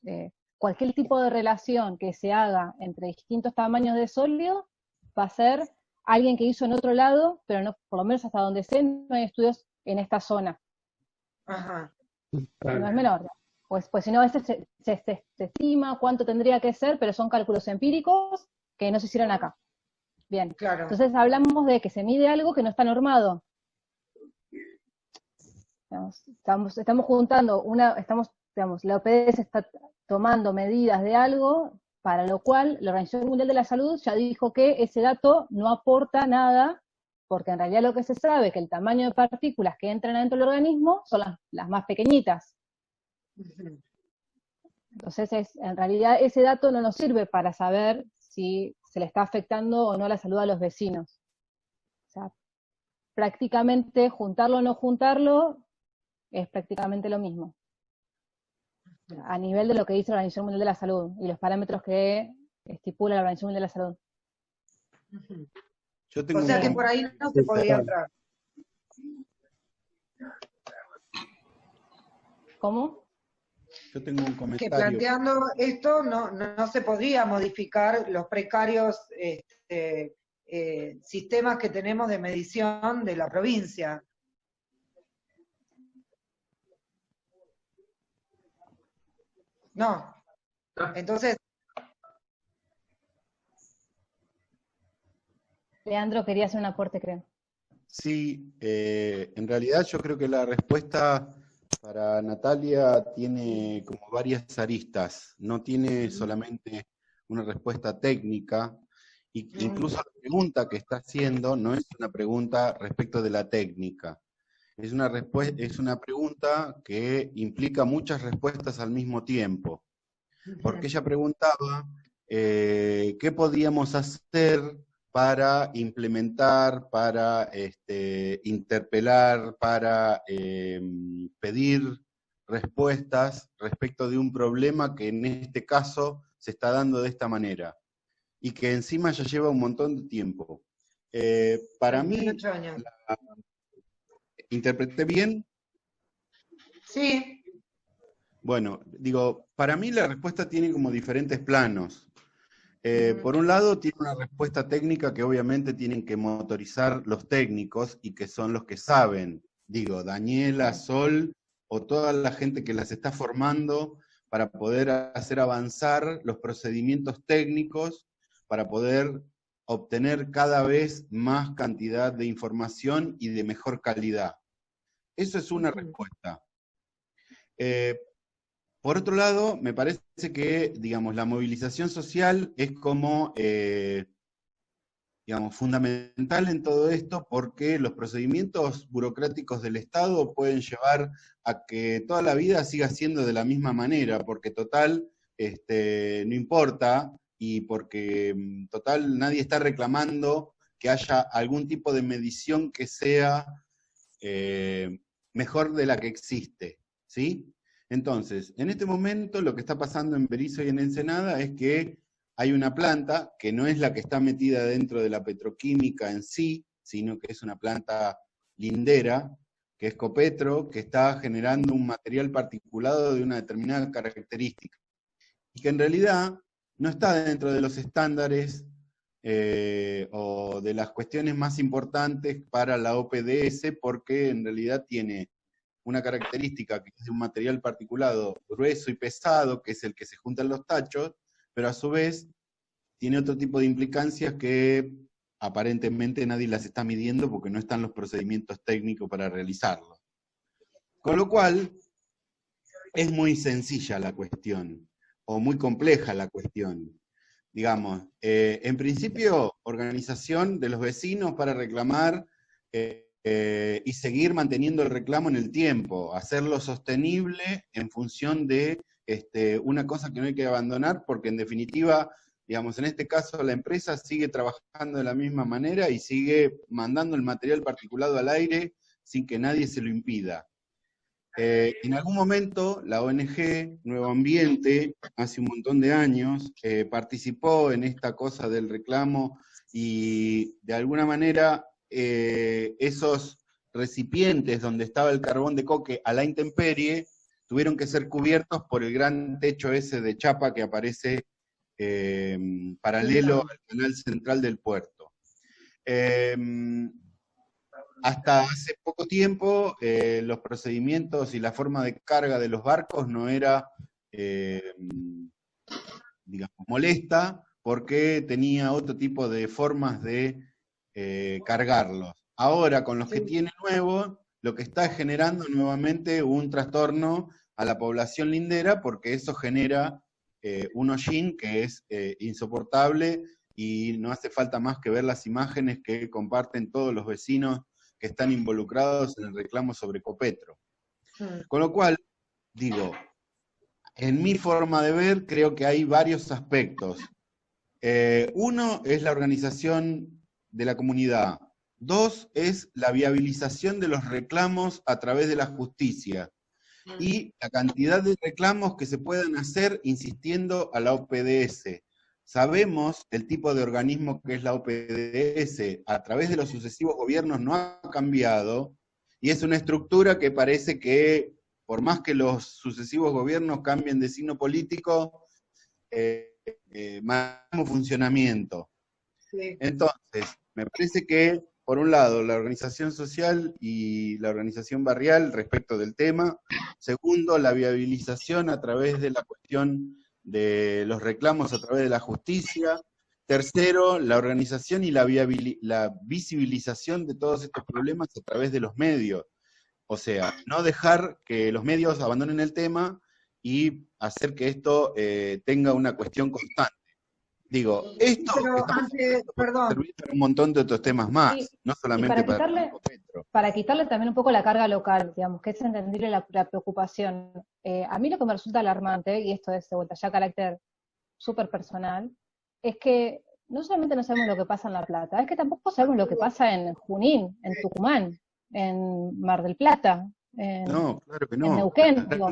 cualquier tipo de relación que se haga entre distintos tamaños de sólido va a ser alguien que hizo en otro lado, pero no, por lo menos hasta donde sé, no hay estudios en esta zona. Ajá. No es menor. Pues si no, a veces se estima cuánto tendría que ser, pero son cálculos empíricos que no se hicieron acá. Bien. Claro. Entonces hablamos de que se mide algo que no está normado. Estamos juntando la OPDS está tomando medidas de algo para lo cual la Organización Mundial de la Salud ya dijo que ese dato no aporta nada, porque en realidad lo que se sabe es que el tamaño de partículas que entran dentro del organismo son las más pequeñitas. Entonces, en realidad ese dato no nos sirve para saber si se le está afectando o no la salud a los vecinos. O sea, prácticamente juntarlo o no juntarlo es prácticamente lo mismo, a nivel de lo que dice la Organización Mundial de la Salud y los parámetros que estipula la Organización Mundial de la Salud. Yo tengo O sea que por ahí no se podría entrar. ¿Cómo? Yo tengo un Que comentario. planteando esto no se podría modificar los precarios sistemas que tenemos de medición de la provincia. No. Entonces, Leandro quería hacer un aporte, creo. Sí, en realidad yo creo que la respuesta para Natalia tiene como varias aristas, no tiene solamente una respuesta técnica, y incluso la pregunta que está haciendo no es una pregunta respecto de la técnica, es una pregunta que implica muchas respuestas al mismo tiempo, porque ella preguntaba qué podíamos hacer para implementar, para interpelar, para pedir respuestas respecto de un problema que en este caso se está dando de esta manera, y que encima ya lleva un montón de tiempo. Para mí, 18 años. ¿interpreté bien? Sí. Bueno, digo, para mí la respuesta tiene como diferentes planos. Por un lado, tiene una respuesta técnica que obviamente tienen que motorizar los técnicos y que son los que saben. Digo, Daniela, Sol o toda la gente que las está formando para poder hacer avanzar los procedimientos técnicos, para poder obtener cada vez más cantidad de información y de mejor calidad. Eso es una respuesta. Por otro lado, me parece que, digamos, la movilización social es como, digamos, fundamental en todo esto, porque los procedimientos burocráticos del Estado pueden llevar a que toda la vida siga siendo de la misma manera, porque total, no importa, y porque total nadie está reclamando que haya algún tipo de medición que sea mejor de la que existe, ¿sí? Entonces, en este momento lo que está pasando en Berisso y en Ensenada es que hay una planta que no es la que está metida dentro de la petroquímica en sí, sino que es una planta lindera, que es Copetro, que está generando un material particulado de una determinada característica, y que en realidad no está dentro de los estándares o de las cuestiones más importantes para la OPDS, porque en realidad tiene una característica que es de un material particulado grueso y pesado, que es el que se junta en los tachos, pero a su vez tiene otro tipo de implicancias que aparentemente nadie las está midiendo porque no están los procedimientos técnicos para realizarlo. Con lo cual, es muy sencilla la cuestión, o muy compleja la cuestión. Digamos, en principio, organización de los vecinos para reclamar y seguir manteniendo el reclamo en el tiempo, hacerlo sostenible en función de una cosa que no hay que abandonar, porque en definitiva, digamos, en este caso la empresa sigue trabajando de la misma manera y sigue mandando el material particulado al aire sin que nadie se lo impida. En algún momento la ONG Nuevo Ambiente, hace un montón de años, participó en esta cosa del reclamo y de alguna manera esos recipientes donde estaba el carbón de coque a la intemperie tuvieron que ser cubiertos por el gran techo ese de chapa que aparece paralelo al canal central del puerto. Hasta hace poco tiempo los procedimientos y la forma de carga de los barcos no era, digamos, molesta, porque tenía otro tipo de formas de cargarlos. Ahora, con los que tiene nuevo, lo que está generando nuevamente un trastorno a la población lindera, porque eso genera un hollín que es insoportable, y no hace falta más que ver las imágenes que comparten todos los vecinos que están involucrados en el reclamo sobre Copetro. Con lo cual, digo, en mi forma de ver, creo que hay varios aspectos. Uno es la organización de la comunidad. 2 es la viabilización de los reclamos a través de la justicia, y la cantidad de reclamos que se puedan hacer insistiendo a la OPDS. Sabemos el tipo de organismo que es la OPDS, a través de los sucesivos gobiernos no ha cambiado, y es una estructura que parece que, por más que los sucesivos gobiernos cambien de signo político, mantenemos funcionamiento. Sí. Entonces, me parece que, por un lado, la organización social y la organización barrial respecto del tema. Segundo, la viabilización a través de la cuestión de los reclamos a través de la justicia. Tercero, la organización y la visibilización de todos estos problemas a través de los medios. O sea, no dejar que los medios abandonen el tema y hacer que esto tenga una cuestión constante. Digo, esto Pero perdón. servir para un montón de otros temas más, no solamente para Petro. Para quitarle también un poco la carga local, digamos, que es entenderle la preocupación. A mí lo que me resulta alarmante, y esto es de vuelta ya carácter súper personal, es que no solamente no sabemos lo que pasa en La Plata, es que tampoco sabemos lo que pasa en Junín, en Tucumán, en Mar del Plata, No, claro que no. en Neuquén. Digo,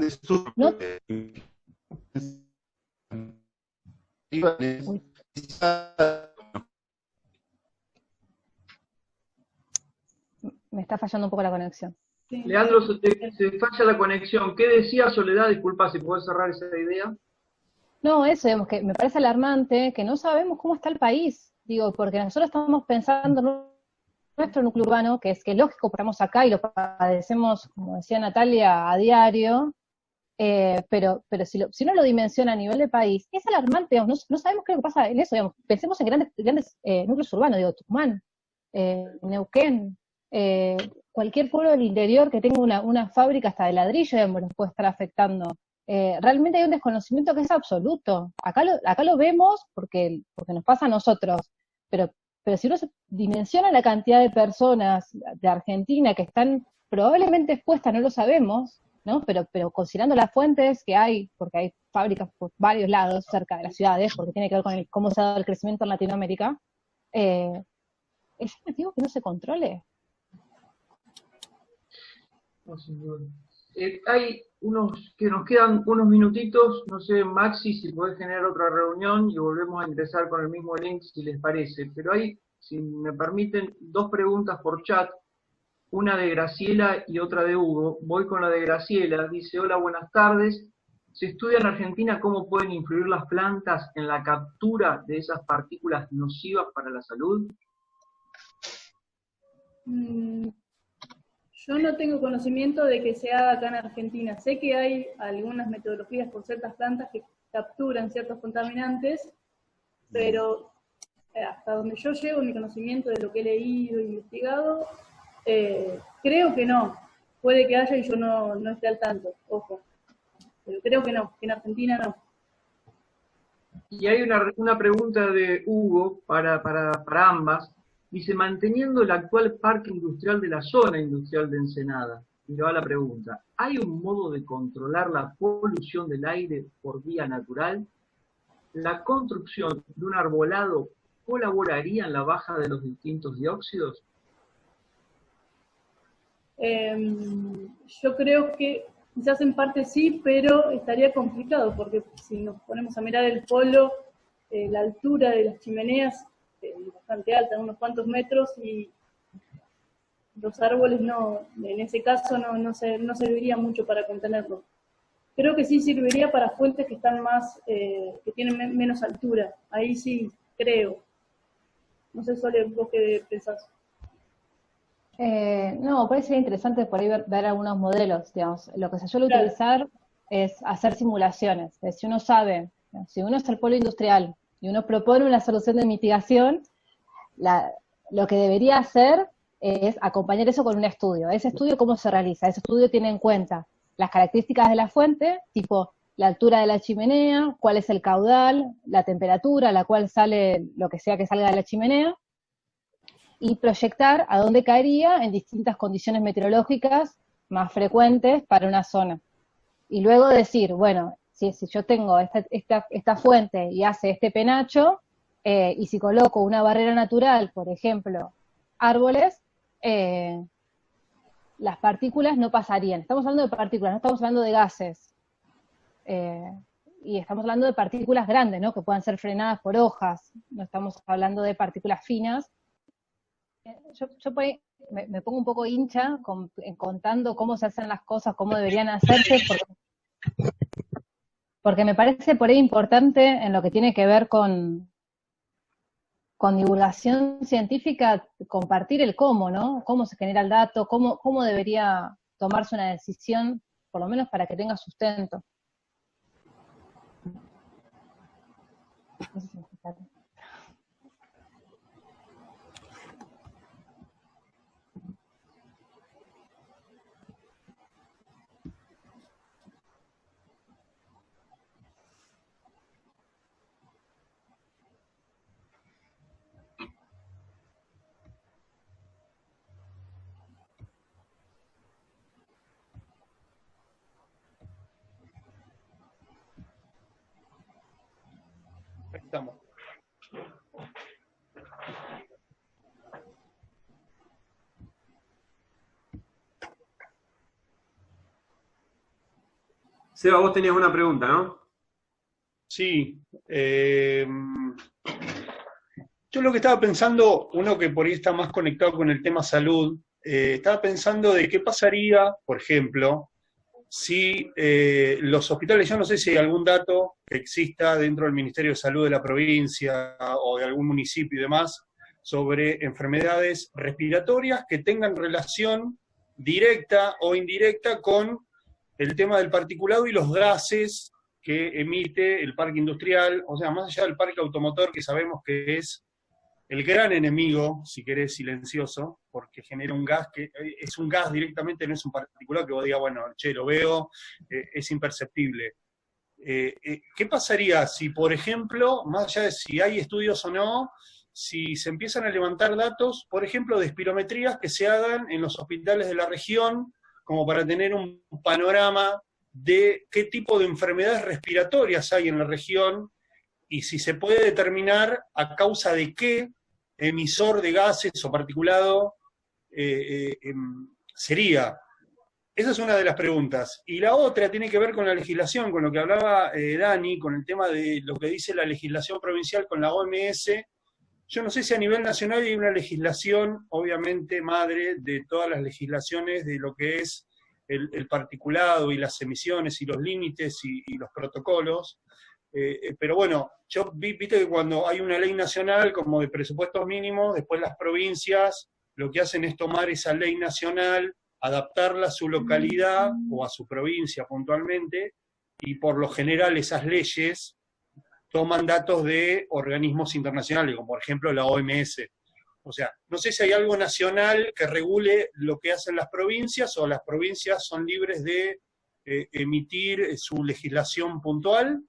no, me está fallando un poco la conexión. Leandro, se falla la conexión. ¿Qué decía Soledad? Disculpa si puedes cerrar esa idea. No, eso, digamos, que me parece alarmante que no sabemos cómo está el país. Digo, porque nosotros estamos pensando en nuestro núcleo urbano, que es lógico, estamos acá y lo padecemos, como decía Natalia, a diario, pero si no lo dimensiona a nivel de país, es alarmante, digamos, no sabemos qué es lo que pasa en eso, digamos. Pensemos en grandes núcleos urbanos, digo, Tucumán, Neuquén, cualquier pueblo del interior que tenga una fábrica hasta de ladrillo, digamos, nos puede estar afectando. Realmente hay un desconocimiento que es absoluto. Acá lo vemos porque nos pasa a nosotros, pero si uno se dimensiona la cantidad de personas de Argentina que están probablemente expuestas, no lo sabemos, ¿no? Pero considerando las fuentes que hay, porque hay fábricas por varios lados cerca de las ciudades, porque tiene que ver con cómo se ha dado el crecimiento en Latinoamérica, ¿es llamativo que no se controle? No, señor. Hay que nos quedan unos minutitos, no sé, Maxi, si podés generar otra reunión y volvemos a ingresar con el mismo link si les parece, pero hay, si me permiten, 2 preguntas por chat, una de Graciela y otra de Hugo. Voy con la de Graciela, dice: hola, buenas tardes, ¿se estudia en Argentina cómo pueden influir las plantas en la captura de esas partículas nocivas para la salud? Yo no tengo conocimiento de que se haga acá en Argentina. Sé que hay algunas metodologías con ciertas plantas que capturan ciertos contaminantes, pero hasta donde yo llego, mi conocimiento de lo que he leído e investigado, creo que no. Puede que haya y yo no esté al tanto, ojo. Pero creo que no, que en Argentina no. Y hay una pregunta de Hugo para ambas. Dice: manteniendo el actual parque industrial de la zona industrial de Ensenada, y le va la pregunta, ¿hay un modo de controlar la polución del aire por vía natural? ¿La construcción de un arbolado colaboraría en la baja de los distintos dióxidos? Yo creo que quizás en parte sí, pero estaría complicado, porque si nos ponemos a mirar el polo, la altura de las chimeneas bastante alta, unos cuantos metros, y los árboles en ese caso no serviría mucho para contenerlo. Creo que sí serviría para fuentes que están que tienen menos altura. Ahí sí, creo. No sé, Sole, vos qué pensás. No, parece interesante por ahí ver algunos modelos, digamos. Lo que se suele utilizar es hacer simulaciones. Si uno sabe, si uno es el polo industrial y uno propone una solución de mitigación, lo que debería hacer es acompañar eso con un estudio. Ese estudio, ¿cómo se realiza? Ese estudio tiene en cuenta las características de la fuente, tipo la altura de la chimenea, cuál es el caudal, la temperatura a la cual sale lo que sea que salga de la chimenea, y proyectar a dónde caería en distintas condiciones meteorológicas más frecuentes para una zona. Y luego decir, bueno, si yo tengo esta fuente y hace este penacho, y si coloco una barrera natural, por ejemplo, árboles, las partículas no pasarían. Estamos hablando de partículas, no estamos hablando de gases. Y estamos hablando de partículas grandes, ¿no? Que puedan ser frenadas por hojas. No estamos hablando de partículas finas. Yo me pongo un poco hincha contando cómo se hacen las cosas, cómo deberían hacerse, porque me parece por ahí importante en lo que tiene que ver con divulgación científica, compartir el cómo, ¿no? Cómo se genera el dato, cómo debería tomarse una decisión, por lo menos para que tenga sustento. No sé si me escucharon. Ahí estamos. Seba, vos tenías una pregunta, ¿no? Sí. Yo lo que estaba pensando, uno que por ahí está más conectado con el tema salud, estaba pensando de qué pasaría, por ejemplo, si los hospitales, yo no sé si hay algún dato que exista dentro del Ministerio de Salud de la provincia o de algún municipio y demás, sobre enfermedades respiratorias que tengan relación directa o indirecta con el tema del particulado y los gases que emite el parque industrial, o sea, más allá del parque automotor, que sabemos que es el gran enemigo, si querés, silencioso, porque genera un gas que es un gas directamente, no es un particulado que vos digas, bueno, che, lo veo, es imperceptible. ¿Qué pasaría si, por ejemplo, más allá de si hay estudios o no, si se empiezan a levantar datos, por ejemplo, de espirometrías que se hagan en los hospitales de la región, como para tener un panorama de qué tipo de enfermedades respiratorias hay en la región, y si se puede determinar a causa de qué emisor de gases o particulado sería. Esa es una de las preguntas. Y la otra tiene que ver con la legislación, con lo que hablaba Dani, con el tema de lo que dice la legislación provincial con la OMS. Yo no sé si a nivel nacional hay una legislación, obviamente madre de todas las legislaciones de lo que es el particulado y las emisiones y los límites y los protocolos. Pero bueno, yo viste que cuando hay una ley nacional como de presupuestos mínimos, después las provincias lo que hacen es tomar esa ley nacional, adaptarla a su localidad o a su provincia puntualmente, y por lo general esas leyes toman datos de organismos internacionales, como por ejemplo la OMS. O sea, no sé si hay algo nacional que regule lo que hacen las provincias, o las provincias son libres de emitir su legislación puntual.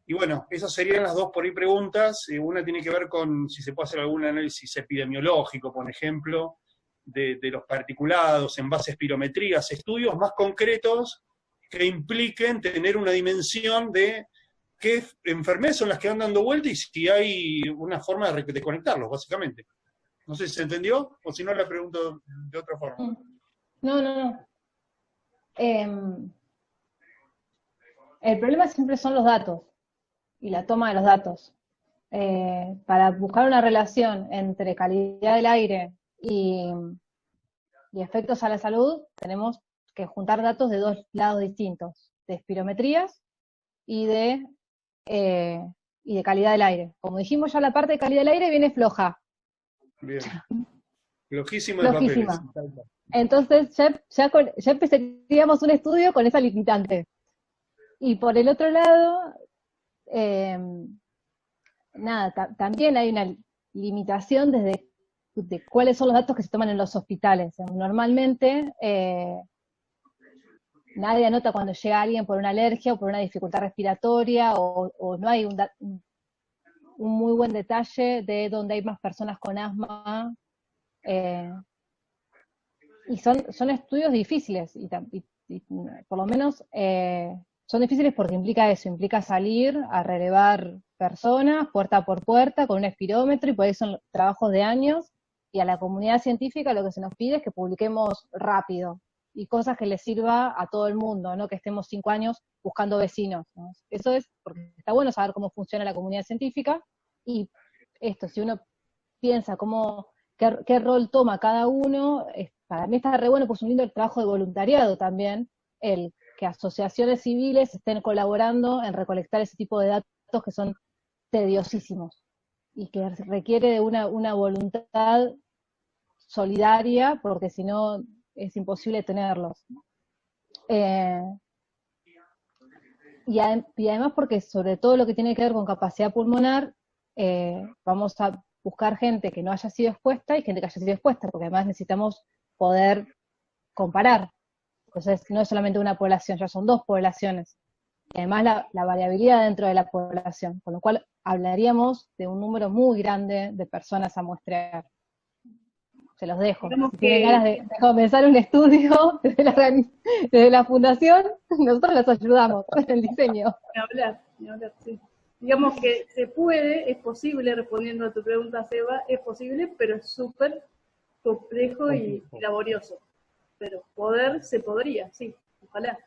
Y bueno, esas serían las dos por ahí preguntas. Una tiene que ver con si se puede hacer algún análisis epidemiológico, por ejemplo, de los particulados en base a espirometrías, estudios más concretos que impliquen tener una dimensión de qué enfermedades son las que van dando vuelta y si hay una forma de conectarlos, básicamente. No sé si se entendió, o si no la pregunto de otra forma. No. El problema siempre son los datos y la toma de los datos. Para buscar una relación entre calidad del aire y efectos a la salud, tenemos que juntar datos de dos lados distintos, de espirometrías y de calidad del aire. Como dijimos, ya la parte de calidad del aire viene floja. Bien. Flojísima de papeles. Entonces ya empezaríamos un estudio con esa limitante. Y por el otro lado, también hay una limitación de cuáles son los datos que se toman en los hospitales. Normalmente nadie anota cuando llega alguien por una alergia o por una dificultad respiratoria, o no hay un muy buen detalle de dónde hay más personas con asma. Y son estudios difíciles, y por lo menos son difíciles porque implica salir a relevar personas puerta por puerta con un espirómetro, y por eso son trabajos de años, y a la comunidad científica lo que se nos pide es que publiquemos rápido, y cosas que les sirva a todo el mundo, no que estemos 5 años buscando vecinos, ¿no? Eso es porque está bueno saber cómo funciona la comunidad científica, y esto, si uno piensa qué rol toma cada uno, para mí está re bueno, pues uniendo el trabajo de voluntariado también, el que asociaciones civiles estén colaborando en recolectar ese tipo de datos que son tediosísimos, y que requiere de una voluntad solidaria, porque si no es imposible tenerlos. Y además porque sobre todo lo que tiene que ver con capacidad pulmonar, vamos a buscar gente que no haya sido expuesta y gente que haya sido expuesta, porque además necesitamos poder comparar. Entonces no es solamente una población, ya son 2 poblaciones. Y además la variabilidad dentro de la población, con lo cual hablaríamos de un número muy grande de personas a muestrear. Se los dejo. Si tienen ganas de comenzar un estudio desde la fundación, nosotros los ayudamos en el diseño. Ni hablar, sí. Digamos que se puede, es posible, respondiendo a tu pregunta, Seba, es posible, pero es súper complejo y laborioso. Pero se podría, sí, ojalá.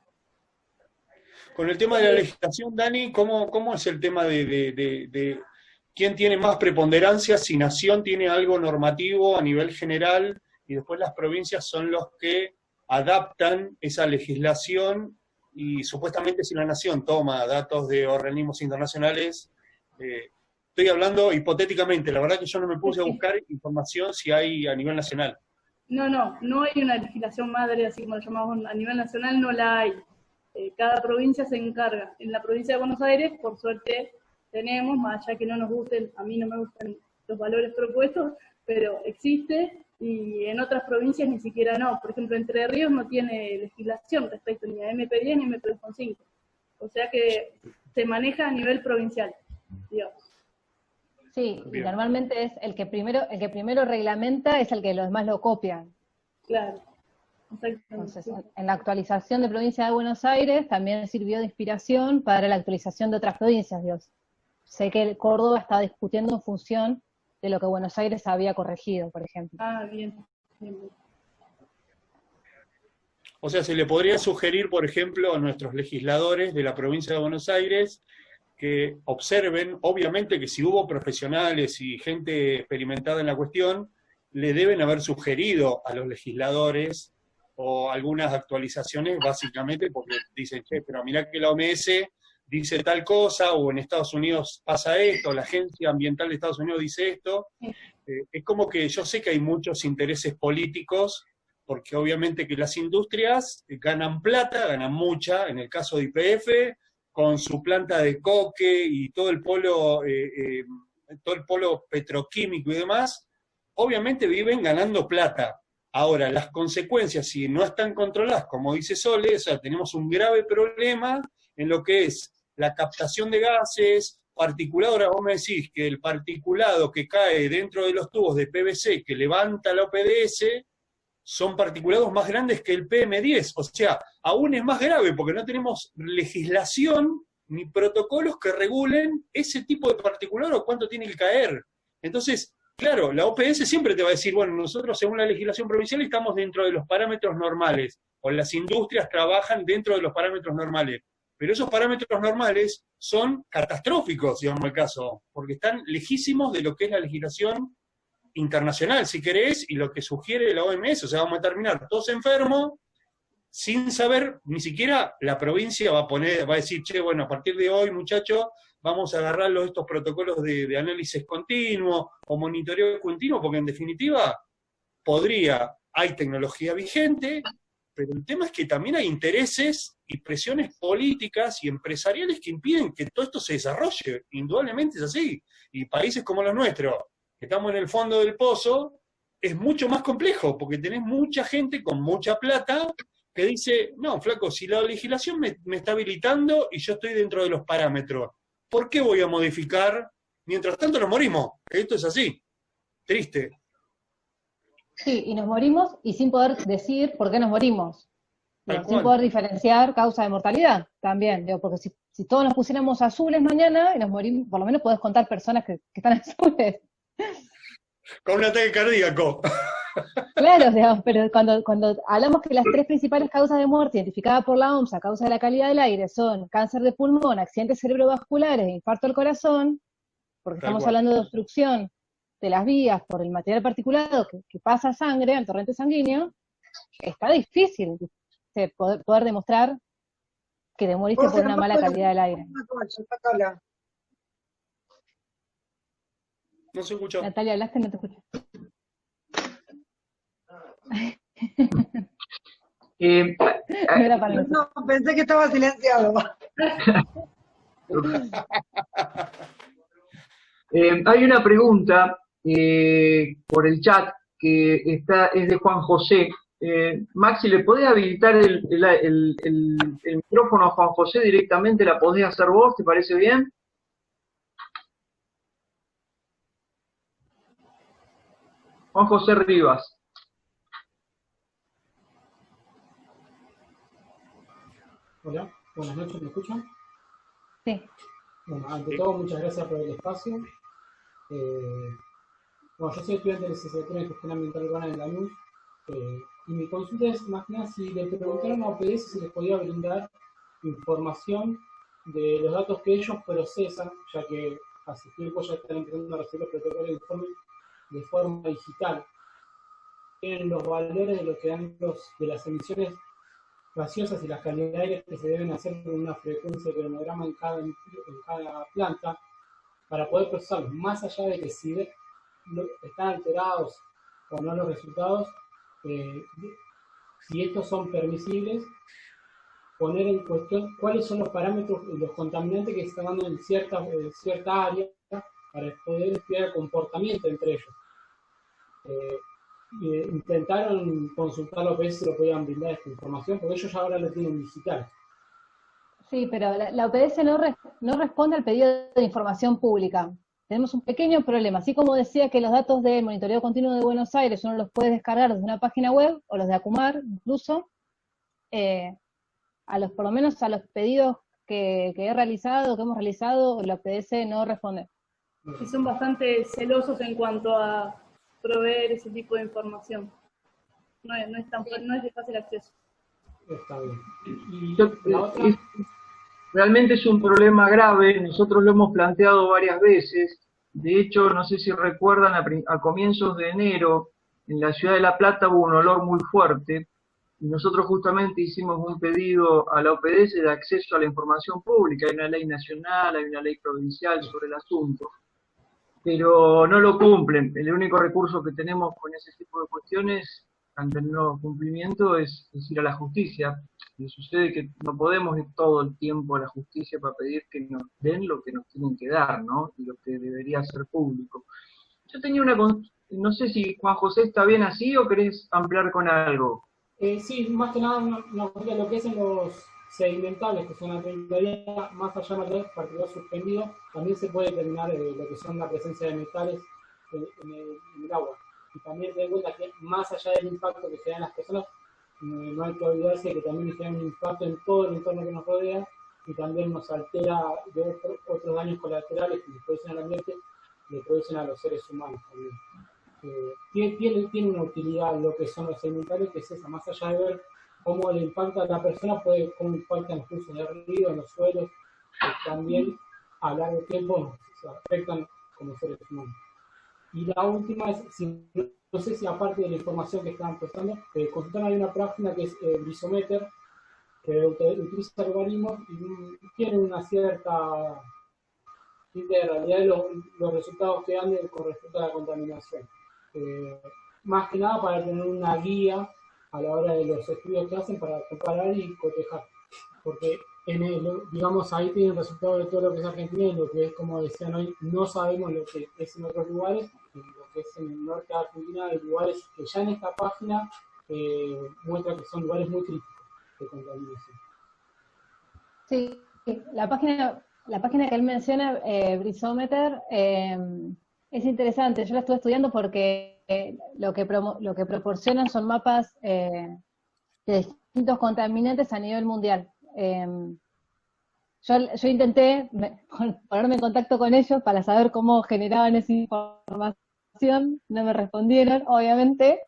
Con el tema de la legislación, Dani, ¿cómo es el tema de quién tiene más preponderancia, si Nación tiene algo normativo a nivel general y después las provincias son los que adaptan esa legislación, y supuestamente si la Nación toma datos de organismos internacionales, estoy hablando hipotéticamente, la verdad que yo no me puse a buscar información si hay a nivel nacional. No hay una legislación madre, así como lo llamamos a nivel nacional, no la hay. Cada provincia se encarga. En la provincia de Buenos Aires, por suerte, tenemos, más allá que no nos gusten, a mí no me gustan los valores propuestos, pero existe, y en otras provincias ni siquiera no. Por ejemplo, Entre Ríos no tiene legislación respecto ni a MP10 ni a MP2.5. O sea que se maneja a nivel provincial, digamos. Sí, y normalmente es el que primero reglamenta es el que los demás lo copian. Claro. Entonces, en la actualización de Provincia de Buenos Aires también sirvió de inspiración para la actualización de otras provincias, Dios. Sé que Córdoba estaba discutiendo en función de lo que Buenos Aires había corregido, por ejemplo. Ah, bien. O sea, se le podría sugerir, por ejemplo, a nuestros legisladores de la provincia de Buenos Aires que observen, obviamente que si hubo profesionales y gente experimentada en la cuestión, le deben haber sugerido a los legisladores o algunas actualizaciones, básicamente porque dicen, pero mirá que la OMS dice tal cosa, o en Estados Unidos pasa esto, la Agencia Ambiental de Estados Unidos dice esto. Es como que yo sé que hay muchos intereses políticos, porque obviamente que las industrias ganan plata, ganan mucha, en el caso de YPF, con su planta de coque y todo el polo petroquímico y demás, obviamente viven ganando plata. Ahora, las consecuencias, si no están controladas, como dice Sole, o sea, tenemos un grave problema en lo que es la captación de gases, particulado. Ahora vos me decís que el particulado que cae dentro de los tubos de PVC que levanta la OPDS son particulados más grandes que el PM10, o sea, aún es más grave porque no tenemos legislación ni protocolos que regulen ese tipo de particulado o cuánto tiene que caer. Entonces, claro, la OPS siempre te va a decir, bueno, nosotros según la legislación provincial estamos dentro de los parámetros normales, o las industrias trabajan dentro de los parámetros normales, pero esos parámetros normales son catastróficos, digamos el caso, porque están lejísimos de lo que es la legislación internacional, si querés, y lo que sugiere la OMS, o sea, vamos a terminar todos enfermos, sin saber, ni siquiera la provincia va a decir, che, bueno, a partir de hoy, muchachos, vamos a agarrar estos protocolos de análisis continuo o monitoreo continuo, porque en definitiva hay tecnología vigente, pero el tema es que también hay intereses y presiones políticas y empresariales que impiden que todo esto se desarrolle. Indudablemente es así. Y países como los nuestros, que estamos en el fondo del pozo, es mucho más complejo, porque tenés mucha gente con mucha plata que dice, no, flaco, si la legislación me está habilitando y yo estoy dentro de los parámetros, ¿por qué voy a modificar? Mientras tanto nos morimos, que esto es así. Triste. Sí, y nos morimos y sin poder decir por qué nos morimos. Sin poder diferenciar causa de mortalidad también. Digo, porque si todos nos pusiéramos azules mañana y nos morimos, por lo menos podés contar personas que están azules. Con un ataque cardíaco. Claro, digamos, pero cuando hablamos que las 3 principales causas de muerte identificadas por la OMS a causa de la calidad del aire son cáncer de pulmón, accidentes cerebrovasculares e infarto al corazón, porque Tal estamos cual. hablando de obstrucción de las vías por el material particulado que pasa sangre al torrente sanguíneo, está difícil poder demostrar que te moriste Vos por en una la mala parte de calidad del aire. una toalla, sácala. No se escuchó. Natalia, ¿hablaste? No te escuché. No era para nosotros. No, pensé que estaba silenciado. Hay una pregunta por el chat que es de Juan José. Maxi, ¿le podés habilitar el micrófono a Juan José directamente? ¿La podés hacer vos? ¿Te parece bien? Juan José Rivas. Hola, buenas noches, ¿me escuchan? Sí. Bueno, ante todo, muchas gracias por el espacio. Bueno, yo soy estudiante de licenciatura en Gestión Ambiental Urbana en Lanús, y mi consulta es más que nada si le preguntaron a OPS si les podía brindar información de los datos que ellos procesan, ya que hace tiempo ya están empezando a recibir los protocolos de informe de forma digital. Tienen los valores de lo que dan de las emisiones gaseosas y las calidades de aire que se deben hacer con una frecuencia de cronograma en cada planta para poder procesarlos, más allá de que si están alterados o no los resultados, si estos son permisibles, poner en cuestión cuáles son los parámetros y los contaminantes que se están dando en cierta área para poder estudiar el comportamiento entre ellos. Intentaron consultar a OPS si lo podían brindar esta información, porque ellos ya ahora lo tienen digital. Sí, pero la OPS no responde al pedido de información pública. Tenemos un pequeño problema. Así como decía que los datos del monitoreo continuo de Buenos Aires uno los puede descargar desde una página web, o los de Acumar incluso, por lo menos a los pedidos que hemos realizado, la OPS no responde. Y son bastante celosos en cuanto a proveer ese tipo de información. No es de fácil acceso. Está bien. Y la otra... Realmente es un problema grave, nosotros lo hemos planteado varias veces. De hecho, no sé si recuerdan, a comienzos de enero, en la ciudad de La Plata hubo un olor muy fuerte, y nosotros justamente hicimos un pedido a la OPS de acceso a la información pública. Hay una ley nacional, hay una ley provincial sobre el asunto, pero no lo cumplen. El único recurso que tenemos con ese tipo de cuestiones, ante el no cumplimiento, es ir a la justicia. Y sucede que no podemos ir todo el tiempo a la justicia para pedir que nos den lo que nos tienen que dar, ¿no? Y lo que debería ser público. Yo tenía no sé si Juan José está bien así o querés ampliar con algo. Sí, más que nada lo que hacen los sedimentables, que son a 30 días, más allá de material particular suspendido, también se puede determinar lo que son la presencia de metales en el agua. Y también te das cuenta que más allá del impacto que generan las personas, no hay que olvidarse que también genera un impacto en todo el entorno que nos rodea y también nos altera de otros daños colaterales que le producen al ambiente, le producen a los seres humanos también. Tiene una utilidad lo que son los sedimentarios, que es esa, más allá de ver cómo le impacta a la persona, cómo impacta en los cursos de río, en los suelos, que también a largo tiempo se afectan como seres humanos. Y la última es, no sé si aparte de la información que estaban prestando, consultaron, hay una página que es Brisometer, que utiliza algoritmos y tiene una cierta idea de realidad de los resultados que dan con respecto a la contaminación. Más que nada para tener una guía a la hora de los estudios que hacen para comparar y cotejar. Porque digamos, ahí tienen resultados de todo lo que es Argentina y lo que es, como decían hoy, no sabemos lo que es en otros lugares. Lo que es en el norte de Argentina hay lugares que ya en esta página muestra que son lugares muy críticos de contaminación. Sí, la página que él menciona, Brisometer, es interesante. Yo la estuve estudiando porque lo que proporcionan son mapas de distintos contaminantes a nivel mundial. Yo intenté ponerme en contacto con ellos para saber cómo generaban esa información, información, no me respondieron, obviamente,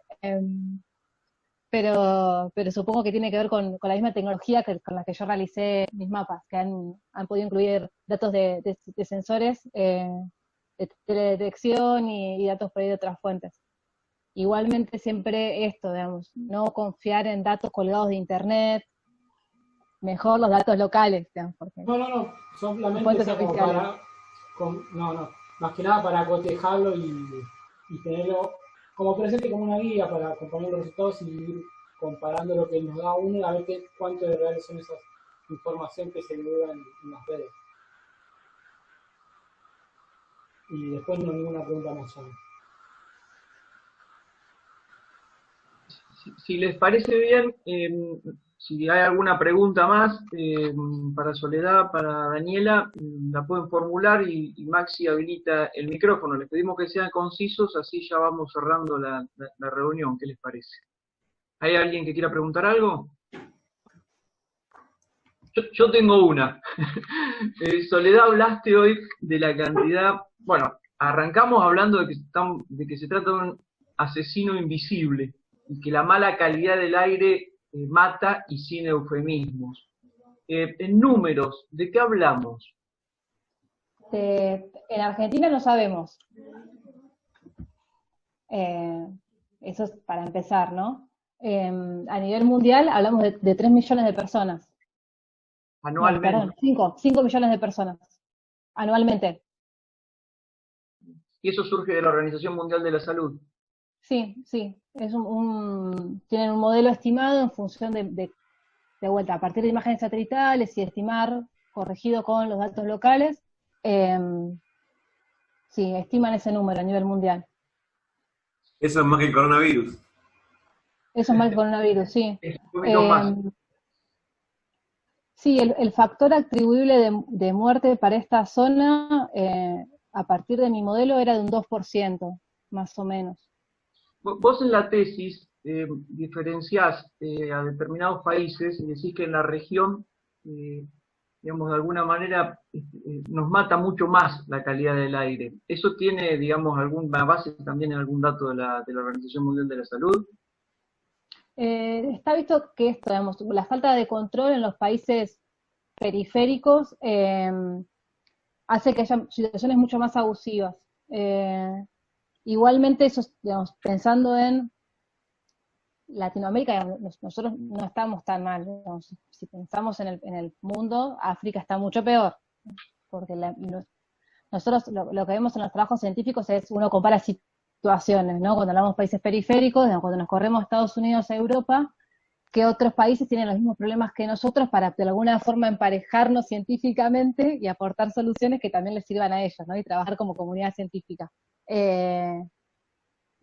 pero supongo que tiene que ver con la misma tecnología con la que yo realicé mis mapas, que han podido incluir datos de sensores, de teledetección y datos por ahí de otras fuentes. Igualmente siempre esto, digamos, no confiar en datos colgados de internet, mejor los datos locales, digamos, porque No, solamente fuentes sea como oficiales. más que nada para cotejarlo y tenerlo como presente como una guía para comparar los resultados y ir comparando lo que nos da uno y a ver cuánto de reales son esas informaciones que se divulgan en las redes. Y después no hay ninguna pregunta más. Si les parece bien, si hay alguna pregunta más para Soledad, para Daniela, la pueden formular y Maxi habilita el micrófono. Les pedimos que sean concisos, así ya vamos cerrando la reunión. ¿Qué les parece? ¿Hay alguien que quiera preguntar algo? Yo tengo una. Soledad, hablaste hoy de la cantidad... Bueno, arrancamos hablando de que se trata de un asesino invisible y que la mala calidad del aire mata y sin eufemismos. En números, ¿de qué hablamos? En Argentina no sabemos. Eso es para empezar, ¿no? A nivel mundial hablamos de 3 millones de personas. Anualmente. No, perdón, 5 millones de personas. Anualmente. Y eso surge de la Organización Mundial de la Salud. Sí. Es tienen un modelo estimado en función de vuelta, a partir de imágenes satelitales y estimar, corregido con los datos locales. Sí, estiman ese número a nivel mundial. Eso es más que el coronavirus. Eso es más que el coronavirus, sí. Un poquito más. Sí, el factor atribuible de muerte para esta zona, a partir de mi modelo, era de un 2%, más o menos. Vos en la tesis diferenciás a determinados países y decís que en la región, digamos, de alguna manera nos mata mucho más la calidad del aire. ¿Eso tiene, digamos, alguna base también en algún dato de la Organización Mundial de la Salud? Está visto que esto, digamos, la falta de control en los países periféricos hace que haya situaciones mucho más abusivas. Igualmente, eso, digamos, pensando en Latinoamérica, nosotros no estamos tan mal. Digamos, si pensamos en el mundo, África está mucho peor. Porque nosotros lo que vemos en los trabajos científicos es, uno compara situaciones, ¿no? Cuando hablamos de países periféricos, digamos, cuando nos corremos a Estados Unidos, a Europa, que otros países tienen los mismos problemas que nosotros para de alguna forma emparejarnos científicamente y aportar soluciones que también les sirvan a ellos, ¿no? Y trabajar como comunidad científica.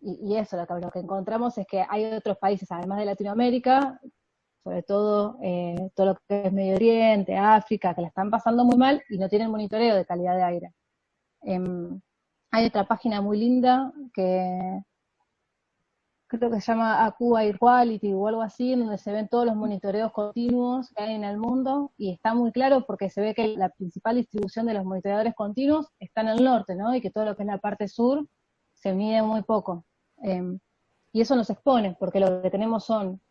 Y eso, lo que encontramos es que hay otros países, además de Latinoamérica, sobre todo todo lo que es Medio Oriente, África, que la están pasando muy mal y no tienen monitoreo de calidad de aire. Hay otra página muy linda que creo que se llama AQ Air Quality o algo así, en donde se ven todos los monitoreos continuos que hay en el mundo, y está muy claro porque se ve que la principal distribución de los monitoreadores continuos está en el norte, ¿no? Y que todo lo que es la parte sur se mide muy poco. Y eso nos expone, porque lo que tenemos son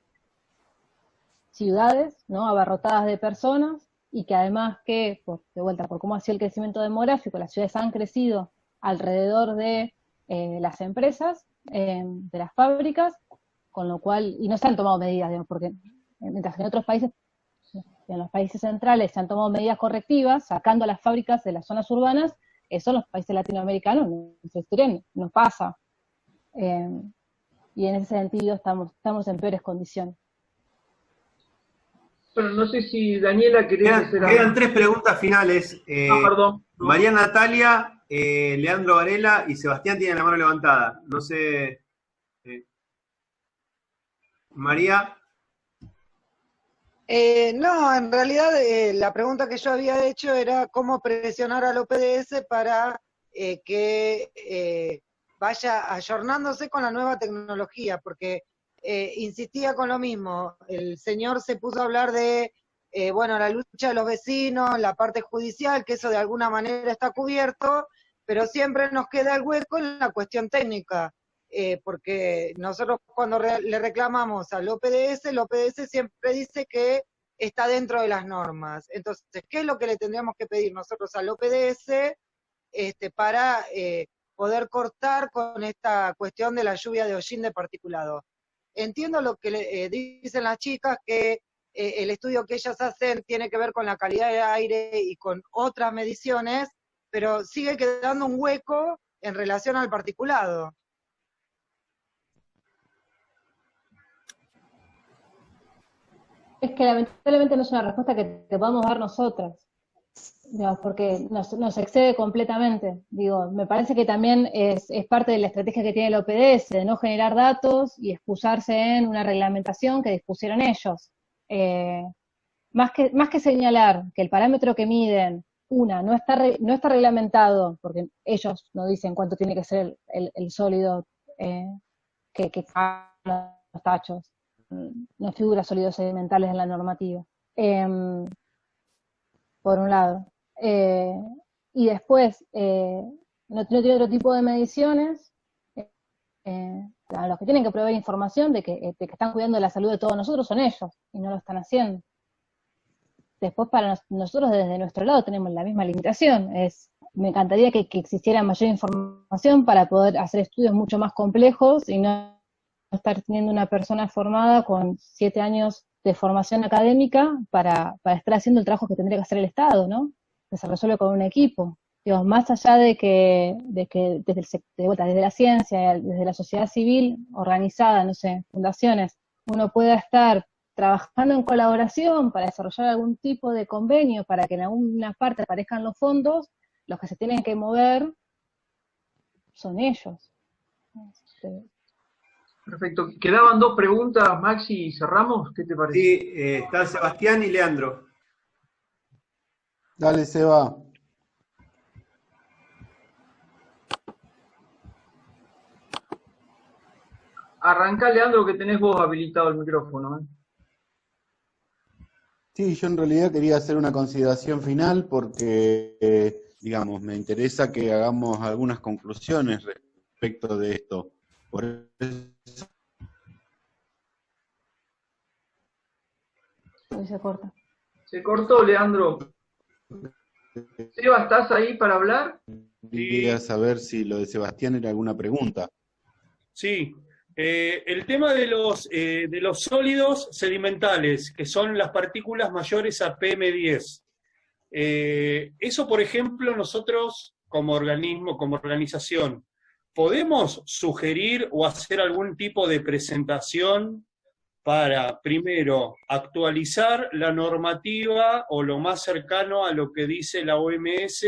ciudades, ¿no? Abarrotadas de personas, y que además de vuelta, por cómo ha sido el crecimiento demográfico, las ciudades han crecido alrededor de las empresas, de las fábricas, con lo cual, y no se han tomado medidas, digamos, porque mientras que en otros países, en los países centrales se han tomado medidas correctivas, sacando a las fábricas de las zonas urbanas, eso en los países latinoamericanos no pasa. Y en ese sentido estamos en peores condiciones. Bueno, no sé si Daniela quería hacer algo. Quedan 3 preguntas finales. Perdón. María Natalia, Leandro Varela y Sebastián tienen la mano levantada. No sé. María. No, en realidad la pregunta que yo había hecho era cómo presionar al OPDS para que vaya ayornándose con la nueva tecnología, porque insistía con lo mismo. El señor se puso a hablar de la lucha de los vecinos, la parte judicial, que eso de alguna manera está cubierto, pero siempre nos queda el hueco en la cuestión técnica, porque nosotros cuando le reclamamos al OPDS, el OPDS siempre dice que está dentro de las normas. Entonces, ¿qué es lo que le tendríamos que pedir nosotros al OPDS para poder cortar con esta cuestión de la lluvia de hollín de particulado? Entiendo lo que dicen las chicas, que el estudio que ellas hacen tiene que ver con la calidad de aire y con otras mediciones, pero sigue quedando un hueco en relación al particulado. Es que lamentablemente no es una respuesta que te podamos dar nosotras, digamos, porque nos excede completamente. Digo, me parece que también es parte de la estrategia que tiene el OPDS, de no generar datos y excusarse en una reglamentación que dispusieron ellos. Más que señalar que el parámetro que miden, no está reglamentado, porque ellos no dicen cuánto tiene que ser el sólido que caen los tachos. No figura sólidos sedimentales en la normativa, por un lado. Y después, no tiene otro tipo de mediciones, los que tienen que proveer información de que están cuidando de la salud de todos nosotros son ellos, y no lo están haciendo. Después, para nosotros, desde nuestro lado, tenemos la misma limitación. Me encantaría que existiera mayor información para poder hacer estudios mucho más complejos y no estar teniendo una persona formada con 7 años de formación académica para estar haciendo el trabajo que tendría que hacer el Estado, ¿no? Que se resuelve con un equipo. Digo, más allá de que desde la ciencia, desde la sociedad civil organizada, no sé, fundaciones, uno pueda estar trabajando en colaboración para desarrollar algún tipo de convenio para que en alguna parte aparezcan los fondos, los que se tienen que mover son ellos. Perfecto. Quedaban 2 preguntas, Maxi, y cerramos. ¿Qué te parece? Sí, está Sebastián y Leandro. Dale, Seba. Arrancá, Leandro, que tenés vos habilitado el micrófono. Sí, yo en realidad quería hacer una consideración final porque, digamos, me interesa que hagamos algunas conclusiones respecto de esto. Por eso... Se corta. Se cortó, Leandro. Seba, ¿estás ahí para hablar? Quería saber si lo de Sebastián era alguna pregunta. Sí. El tema de los sólidos sedimentales, que son las partículas mayores a PM10. Eso, por ejemplo, nosotros como organismo, como organización, ¿podemos sugerir o hacer algún tipo de presentación para, primero, actualizar la normativa o lo más cercano a lo que dice la OMS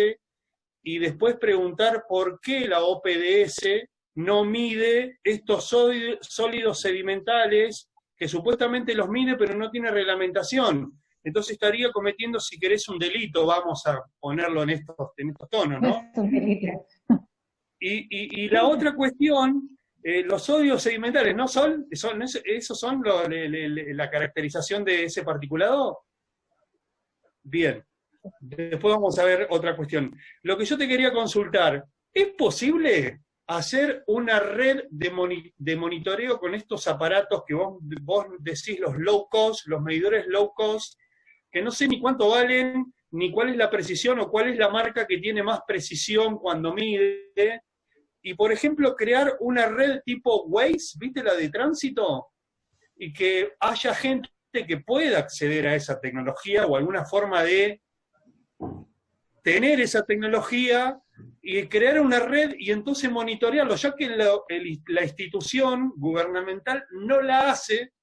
y después preguntar por qué la OPDS no mide estos sólidos sedimentales, que supuestamente los mide pero no tiene reglamentación? Entonces estaría cometiendo, si querés, un delito, vamos a ponerlo en estos tonos, ¿no? Y la otra cuestión, los sólidos sedimentales, ¿no esos son la caracterización de ese particulado? Bien. Después vamos a ver otra cuestión. Lo que yo te quería consultar, ¿es posible hacer una red de monitoreo con estos aparatos que vos decís, los low cost, los medidores low cost, que no sé ni cuánto valen, ni cuál es la precisión o cuál es la marca que tiene más precisión cuando mide? Y, por ejemplo, crear una red tipo Waze, ¿viste la de tránsito? Y que haya gente que pueda acceder a esa tecnología o alguna forma de tener esa tecnología y crear una red y entonces monitorearlo, ya que la institución gubernamental no la hace.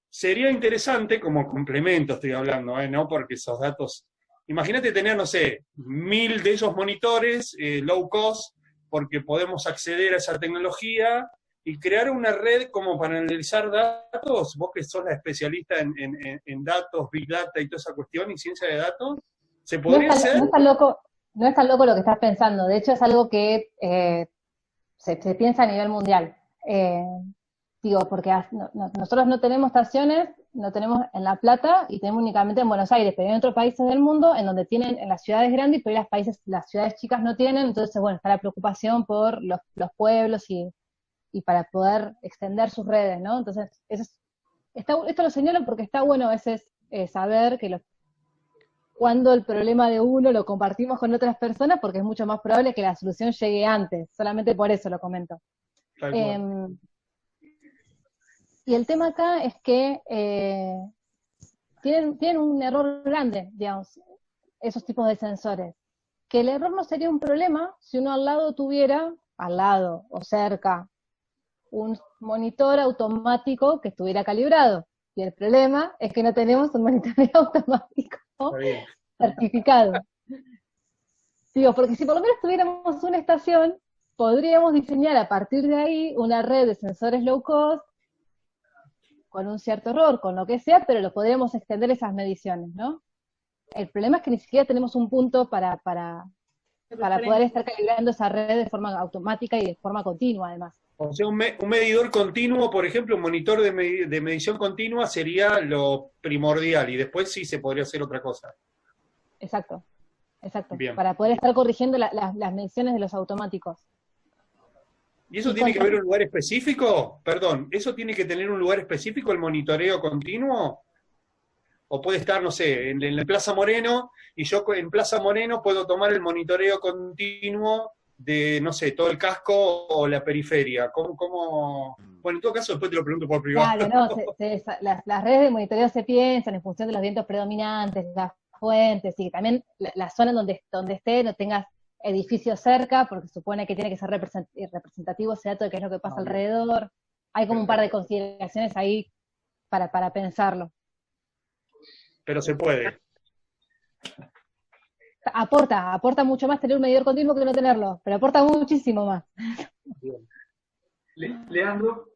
Sería interesante, como complemento estoy hablando, ¿no? Porque esos datos, imagínate tener, no sé, 1000 de esos monitores low cost, porque podemos acceder a esa tecnología y crear una red como para analizar datos. Vos que sos la especialista en datos, big data y toda esa cuestión, y ciencia de datos, ¿se podría hacer? No es tan loco lo que estás pensando. De hecho, es algo que se piensa a nivel mundial. Digo, porque nosotros no tenemos estaciones no tenemos en La Plata y tenemos únicamente en Buenos Aires, pero hay otros países del mundo en donde tienen en las ciudades grandes, pero las ciudades chicas no tienen, entonces bueno, está la preocupación por los pueblos y para poder extender sus redes, ¿no? Entonces, esto lo señalo porque está bueno a veces saber que cuando el problema de uno lo compartimos con otras personas, porque es mucho más probable que la solución llegue antes, solamente por eso lo comento. Y el tema acá es que tienen un error grande, digamos, esos tipos de sensores. Que el error no sería un problema si uno al lado tuviera, al lado o cerca, un monitor automático que estuviera calibrado. Y el problema es que no tenemos un monitoreo automático certificado. Digo, porque si por lo menos tuviéramos una estación, podríamos diseñar a partir de ahí una red de sensores low cost, con un cierto error, con lo que sea, pero lo podríamos extender esas mediciones, ¿no? El problema es que ni siquiera tenemos un punto para poder estar calibrando esa red de forma automática y de forma continua, además. O sea, un medidor continuo, por ejemplo, un monitor de medición continua sería lo primordial, y después sí se podría hacer otra cosa. Exacto. Bien. Para poder estar corrigiendo las mediciones de los automáticos. ¿Y eso tiene que haber un lugar específico? Perdón, ¿eso tiene que tener un lugar específico, el monitoreo continuo? O puede estar, no sé, en la Plaza Moreno, y yo en Plaza Moreno puedo tomar el monitoreo continuo de, no sé, todo el casco o la periferia. ¿Cómo? Bueno, en todo caso, después te lo pregunto por privado. Claro, no, las redes de monitoreo se piensan en función de los vientos predominantes, las fuentes, y también la zona donde esté, no tengas edificios cerca, porque supone que tiene que ser representativo ese dato de qué es lo que pasa alrededor. Hay como un par de consideraciones ahí para pensarlo. Pero se puede. Aporta mucho más tener un medidor continuo que no tenerlo, pero aporta muchísimo más. Leandro.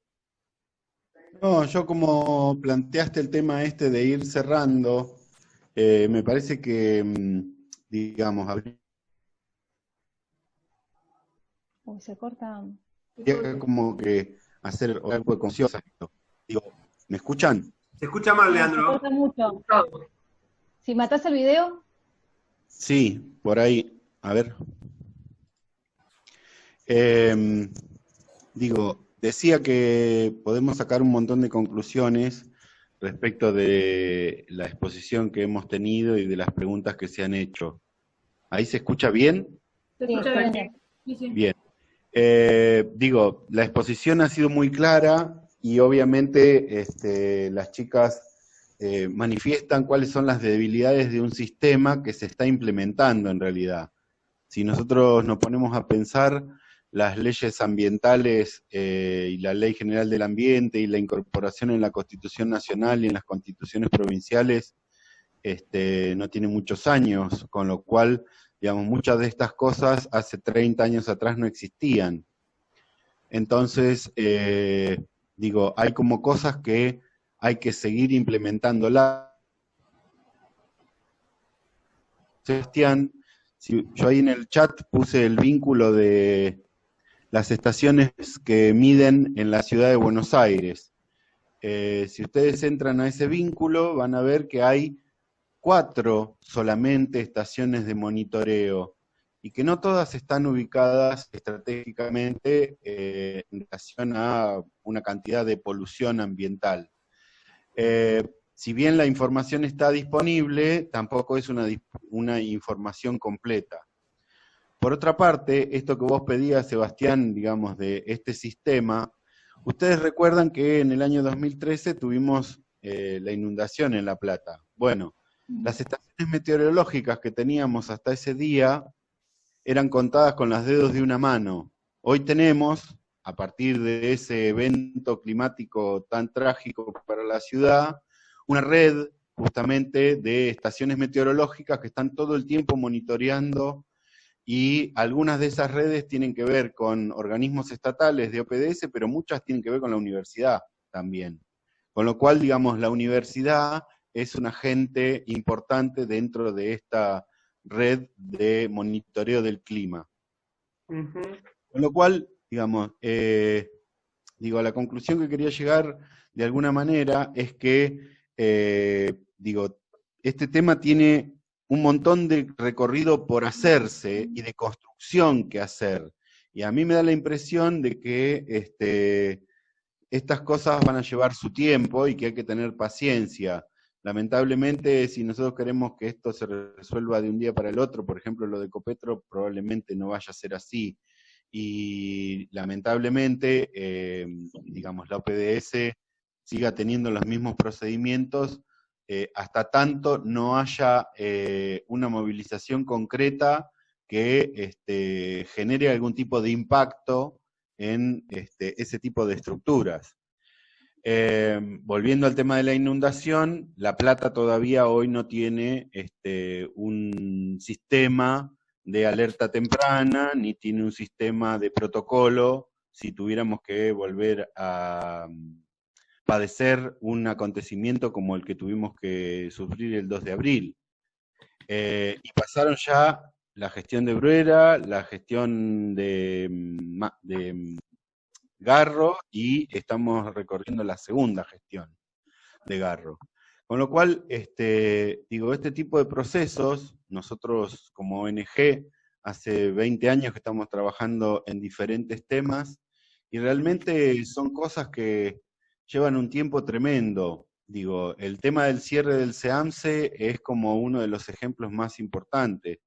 No, yo como planteaste el tema este de ir cerrando, me parece que, digamos, Se corta. habría como que hacer algo de conciencia. Digo, ¿me escuchan? Se escucha mal, Leandro. Se corta mucho. Si matás el video. Sí, por ahí. A ver. Digo, decía que podemos sacar un montón de conclusiones respecto de la exposición que hemos tenido y de las preguntas que se han hecho. ¿Ahí se escucha bien? Se escucha bien. Sí. Bien. Digo, la exposición ha sido muy clara y obviamente las chicas manifiestan cuáles son las debilidades de un sistema que se está implementando en realidad. Si nosotros nos ponemos a pensar las leyes ambientales y la Ley General del Ambiente y la incorporación en la Constitución Nacional y en las constituciones provinciales, no tiene muchos años, con lo cual, digamos, muchas de estas cosas hace 30 años atrás no existían. Entonces, digo, hay como cosas que hay que seguir implementándolas. Sebastián, yo ahí en el chat puse el vínculo de las estaciones que miden en la ciudad de Buenos Aires. Si ustedes entran a ese vínculo, van a ver que hay 4 solamente estaciones de monitoreo, y que no todas están ubicadas estratégicamente en relación a una cantidad de polución ambiental. Si bien la información está disponible, tampoco es una información completa. Por otra parte, esto que vos pedías, Sebastián, digamos, de este sistema, ustedes recuerdan que en el año 2013 tuvimos la inundación en La Plata. Bueno, las estaciones meteorológicas que teníamos hasta ese día eran contadas con los dedos de una mano. Hoy tenemos, a partir de ese evento climático tan trágico para la ciudad, una red justamente de estaciones meteorológicas que están todo el tiempo monitoreando, y algunas de esas redes tienen que ver con organismos estatales de OPDS, pero muchas tienen que ver con la universidad también. Con lo cual, digamos, la universidad es un agente importante dentro de esta red de monitoreo del clima. Con lo cual, digamos, la conclusión que quería llegar de alguna manera es que digo, este tema tiene un montón de recorrido por hacerse y de construcción que hacer. Y a mí me da la impresión de que estas cosas van a llevar su tiempo y que hay que tener paciencia. Lamentablemente, si nosotros queremos que esto se resuelva de un día para el otro, por ejemplo, lo de Ecopetro, probablemente no vaya a ser así. Y lamentablemente, digamos, la OPDS siga teniendo los mismos procedimientos hasta tanto no haya una movilización concreta que genere algún tipo de impacto en ese tipo de estructuras. Volviendo al tema de la inundación, La Plata todavía hoy no tiene un sistema de alerta temprana, ni tiene un sistema de protocolo, si tuviéramos que volver a padecer un acontecimiento como el que tuvimos que sufrir el 2 de abril. Y pasaron ya la gestión de Bruera, la gestión de Garro, y estamos recorriendo la segunda gestión de Garro. Con lo cual, digo, este tipo de procesos, nosotros como ONG, hace 20 años que estamos trabajando en diferentes temas, y realmente son cosas que llevan un tiempo tremendo. Digo, el tema del cierre del SEAMSE es como uno de los ejemplos más importantes.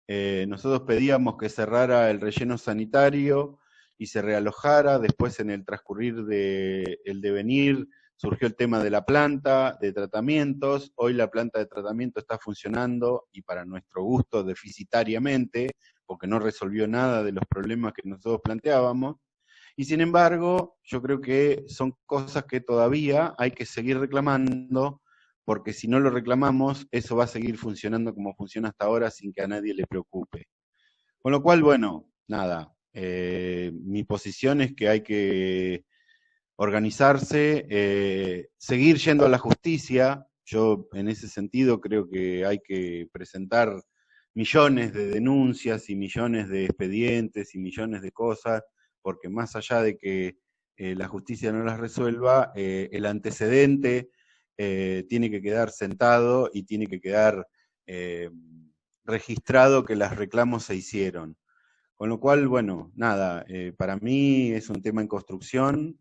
Nosotros pedíamos que cerrara el relleno sanitario y se realojara, después en el transcurrir del devenir surgió el tema de la planta de tratamientos, hoy la planta de tratamiento está funcionando y para nuestro gusto deficitariamente, porque no resolvió nada de los problemas que nosotros planteábamos, y sin embargo, yo creo que son cosas que todavía hay que seguir reclamando, porque si no lo reclamamos, eso va a seguir funcionando como funciona hasta ahora sin que a nadie le preocupe. Con lo cual, bueno, nada, mi posición es que hay que organizarse, seguir yendo a la justicia. Yo en ese sentido creo que hay que presentar millones de denuncias y millones de expedientes y millones de cosas, porque más allá de que la justicia no las resuelva, el antecedente tiene que quedar sentado y tiene que quedar registrado que los reclamos se hicieron. Con lo cual, bueno, nada, para mí es un tema en construcción.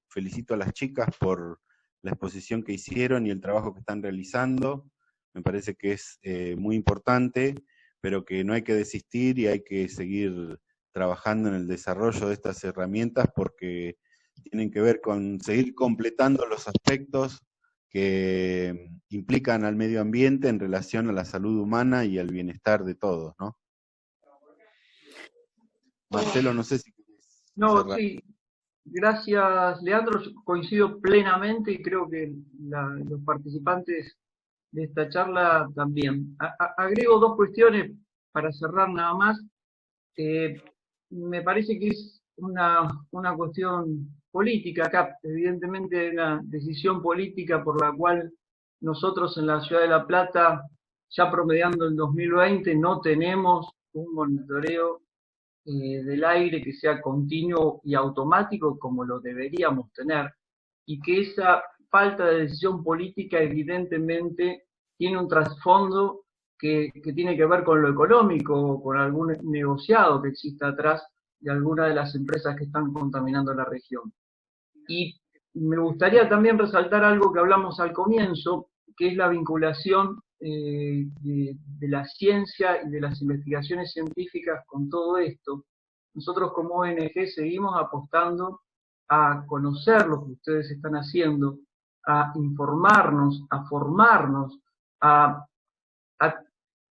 Felicito a las chicas por la exposición que hicieron y el trabajo que están realizando. Me parece que es muy importante, pero que no hay que desistir y hay que seguir trabajando en el desarrollo de estas herramientas porque tienen que ver con seguir completando los aspectos que implican al medio ambiente en relación a la salud humana y al bienestar de todos, ¿no? Marcelo, no sé si quieres cerrar. Sí, gracias Leandro, yo coincido plenamente y creo que los participantes de esta charla también. Agrego dos cuestiones para cerrar nada más. Me parece que es una cuestión política acá, evidentemente una decisión política por la cual nosotros en la Ciudad de La Plata, ya promediando el 2020, no tenemos un monitoreo del aire que sea continuo y automático como lo deberíamos tener, y que esa falta de decisión política evidentemente tiene un trasfondo que tiene que ver con lo económico, con algún negociado que exista atrás de alguna de las empresas que están contaminando la región. Y me gustaría también resaltar algo que hablamos al comienzo, que es la vinculación de la ciencia y de las investigaciones científicas con todo esto. Nosotros como ONG seguimos apostando a conocer lo que ustedes están haciendo, a informarnos, a formarnos, a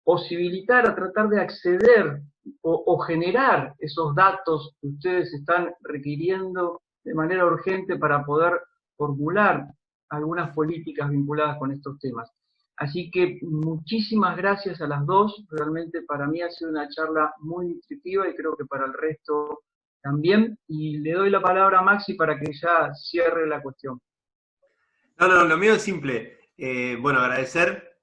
posibilitar, a tratar de acceder o generar esos datos que ustedes están requiriendo de manera urgente para poder formular algunas políticas vinculadas con estos temas. Así que muchísimas gracias a las dos, realmente para mí ha sido una charla muy nutritiva y creo que para el resto también, y le doy la palabra a Maxi para que ya cierre la cuestión. No, lo mío es simple. Bueno, agradecer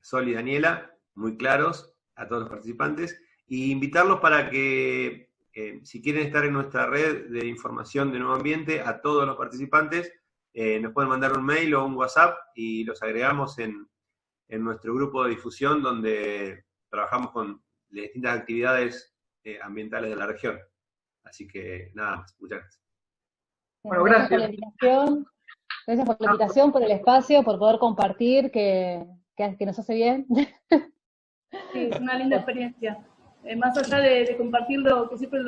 Sol y Daniela, muy claros, a todos los participantes, y invitarlos para que, si quieren estar en nuestra red de información de Nuevo Ambiente, a todos los participantes, nos pueden mandar un mail o un WhatsApp y los agregamos en nuestro grupo de difusión donde trabajamos con las distintas actividades ambientales de la región. Así que nada más, muchas gracias. Bueno, Gracias por gracias. la invitación. Gracias por la invitación, por el espacio, por poder compartir, que nos hace bien. Sí, es una linda experiencia. Más allá de compartirlo, que siempre,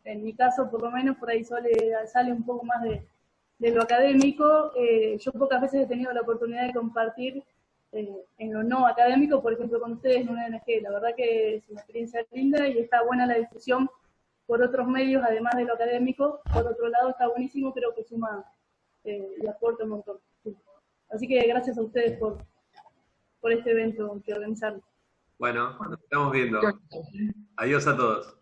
en mi caso por lo menos, por ahí sale un poco más de lo académico, yo pocas veces he tenido la oportunidad de compartir en lo no académico, por ejemplo con ustedes en una ONG. La verdad que es una experiencia linda y está buena la difusión por otros medios, además de lo académico. Por otro lado está buenísimo, creo que suma y aporta un montón. Sí. Así que gracias a ustedes por este evento que organizaron. Bueno, nos estamos viendo. Adiós a todos.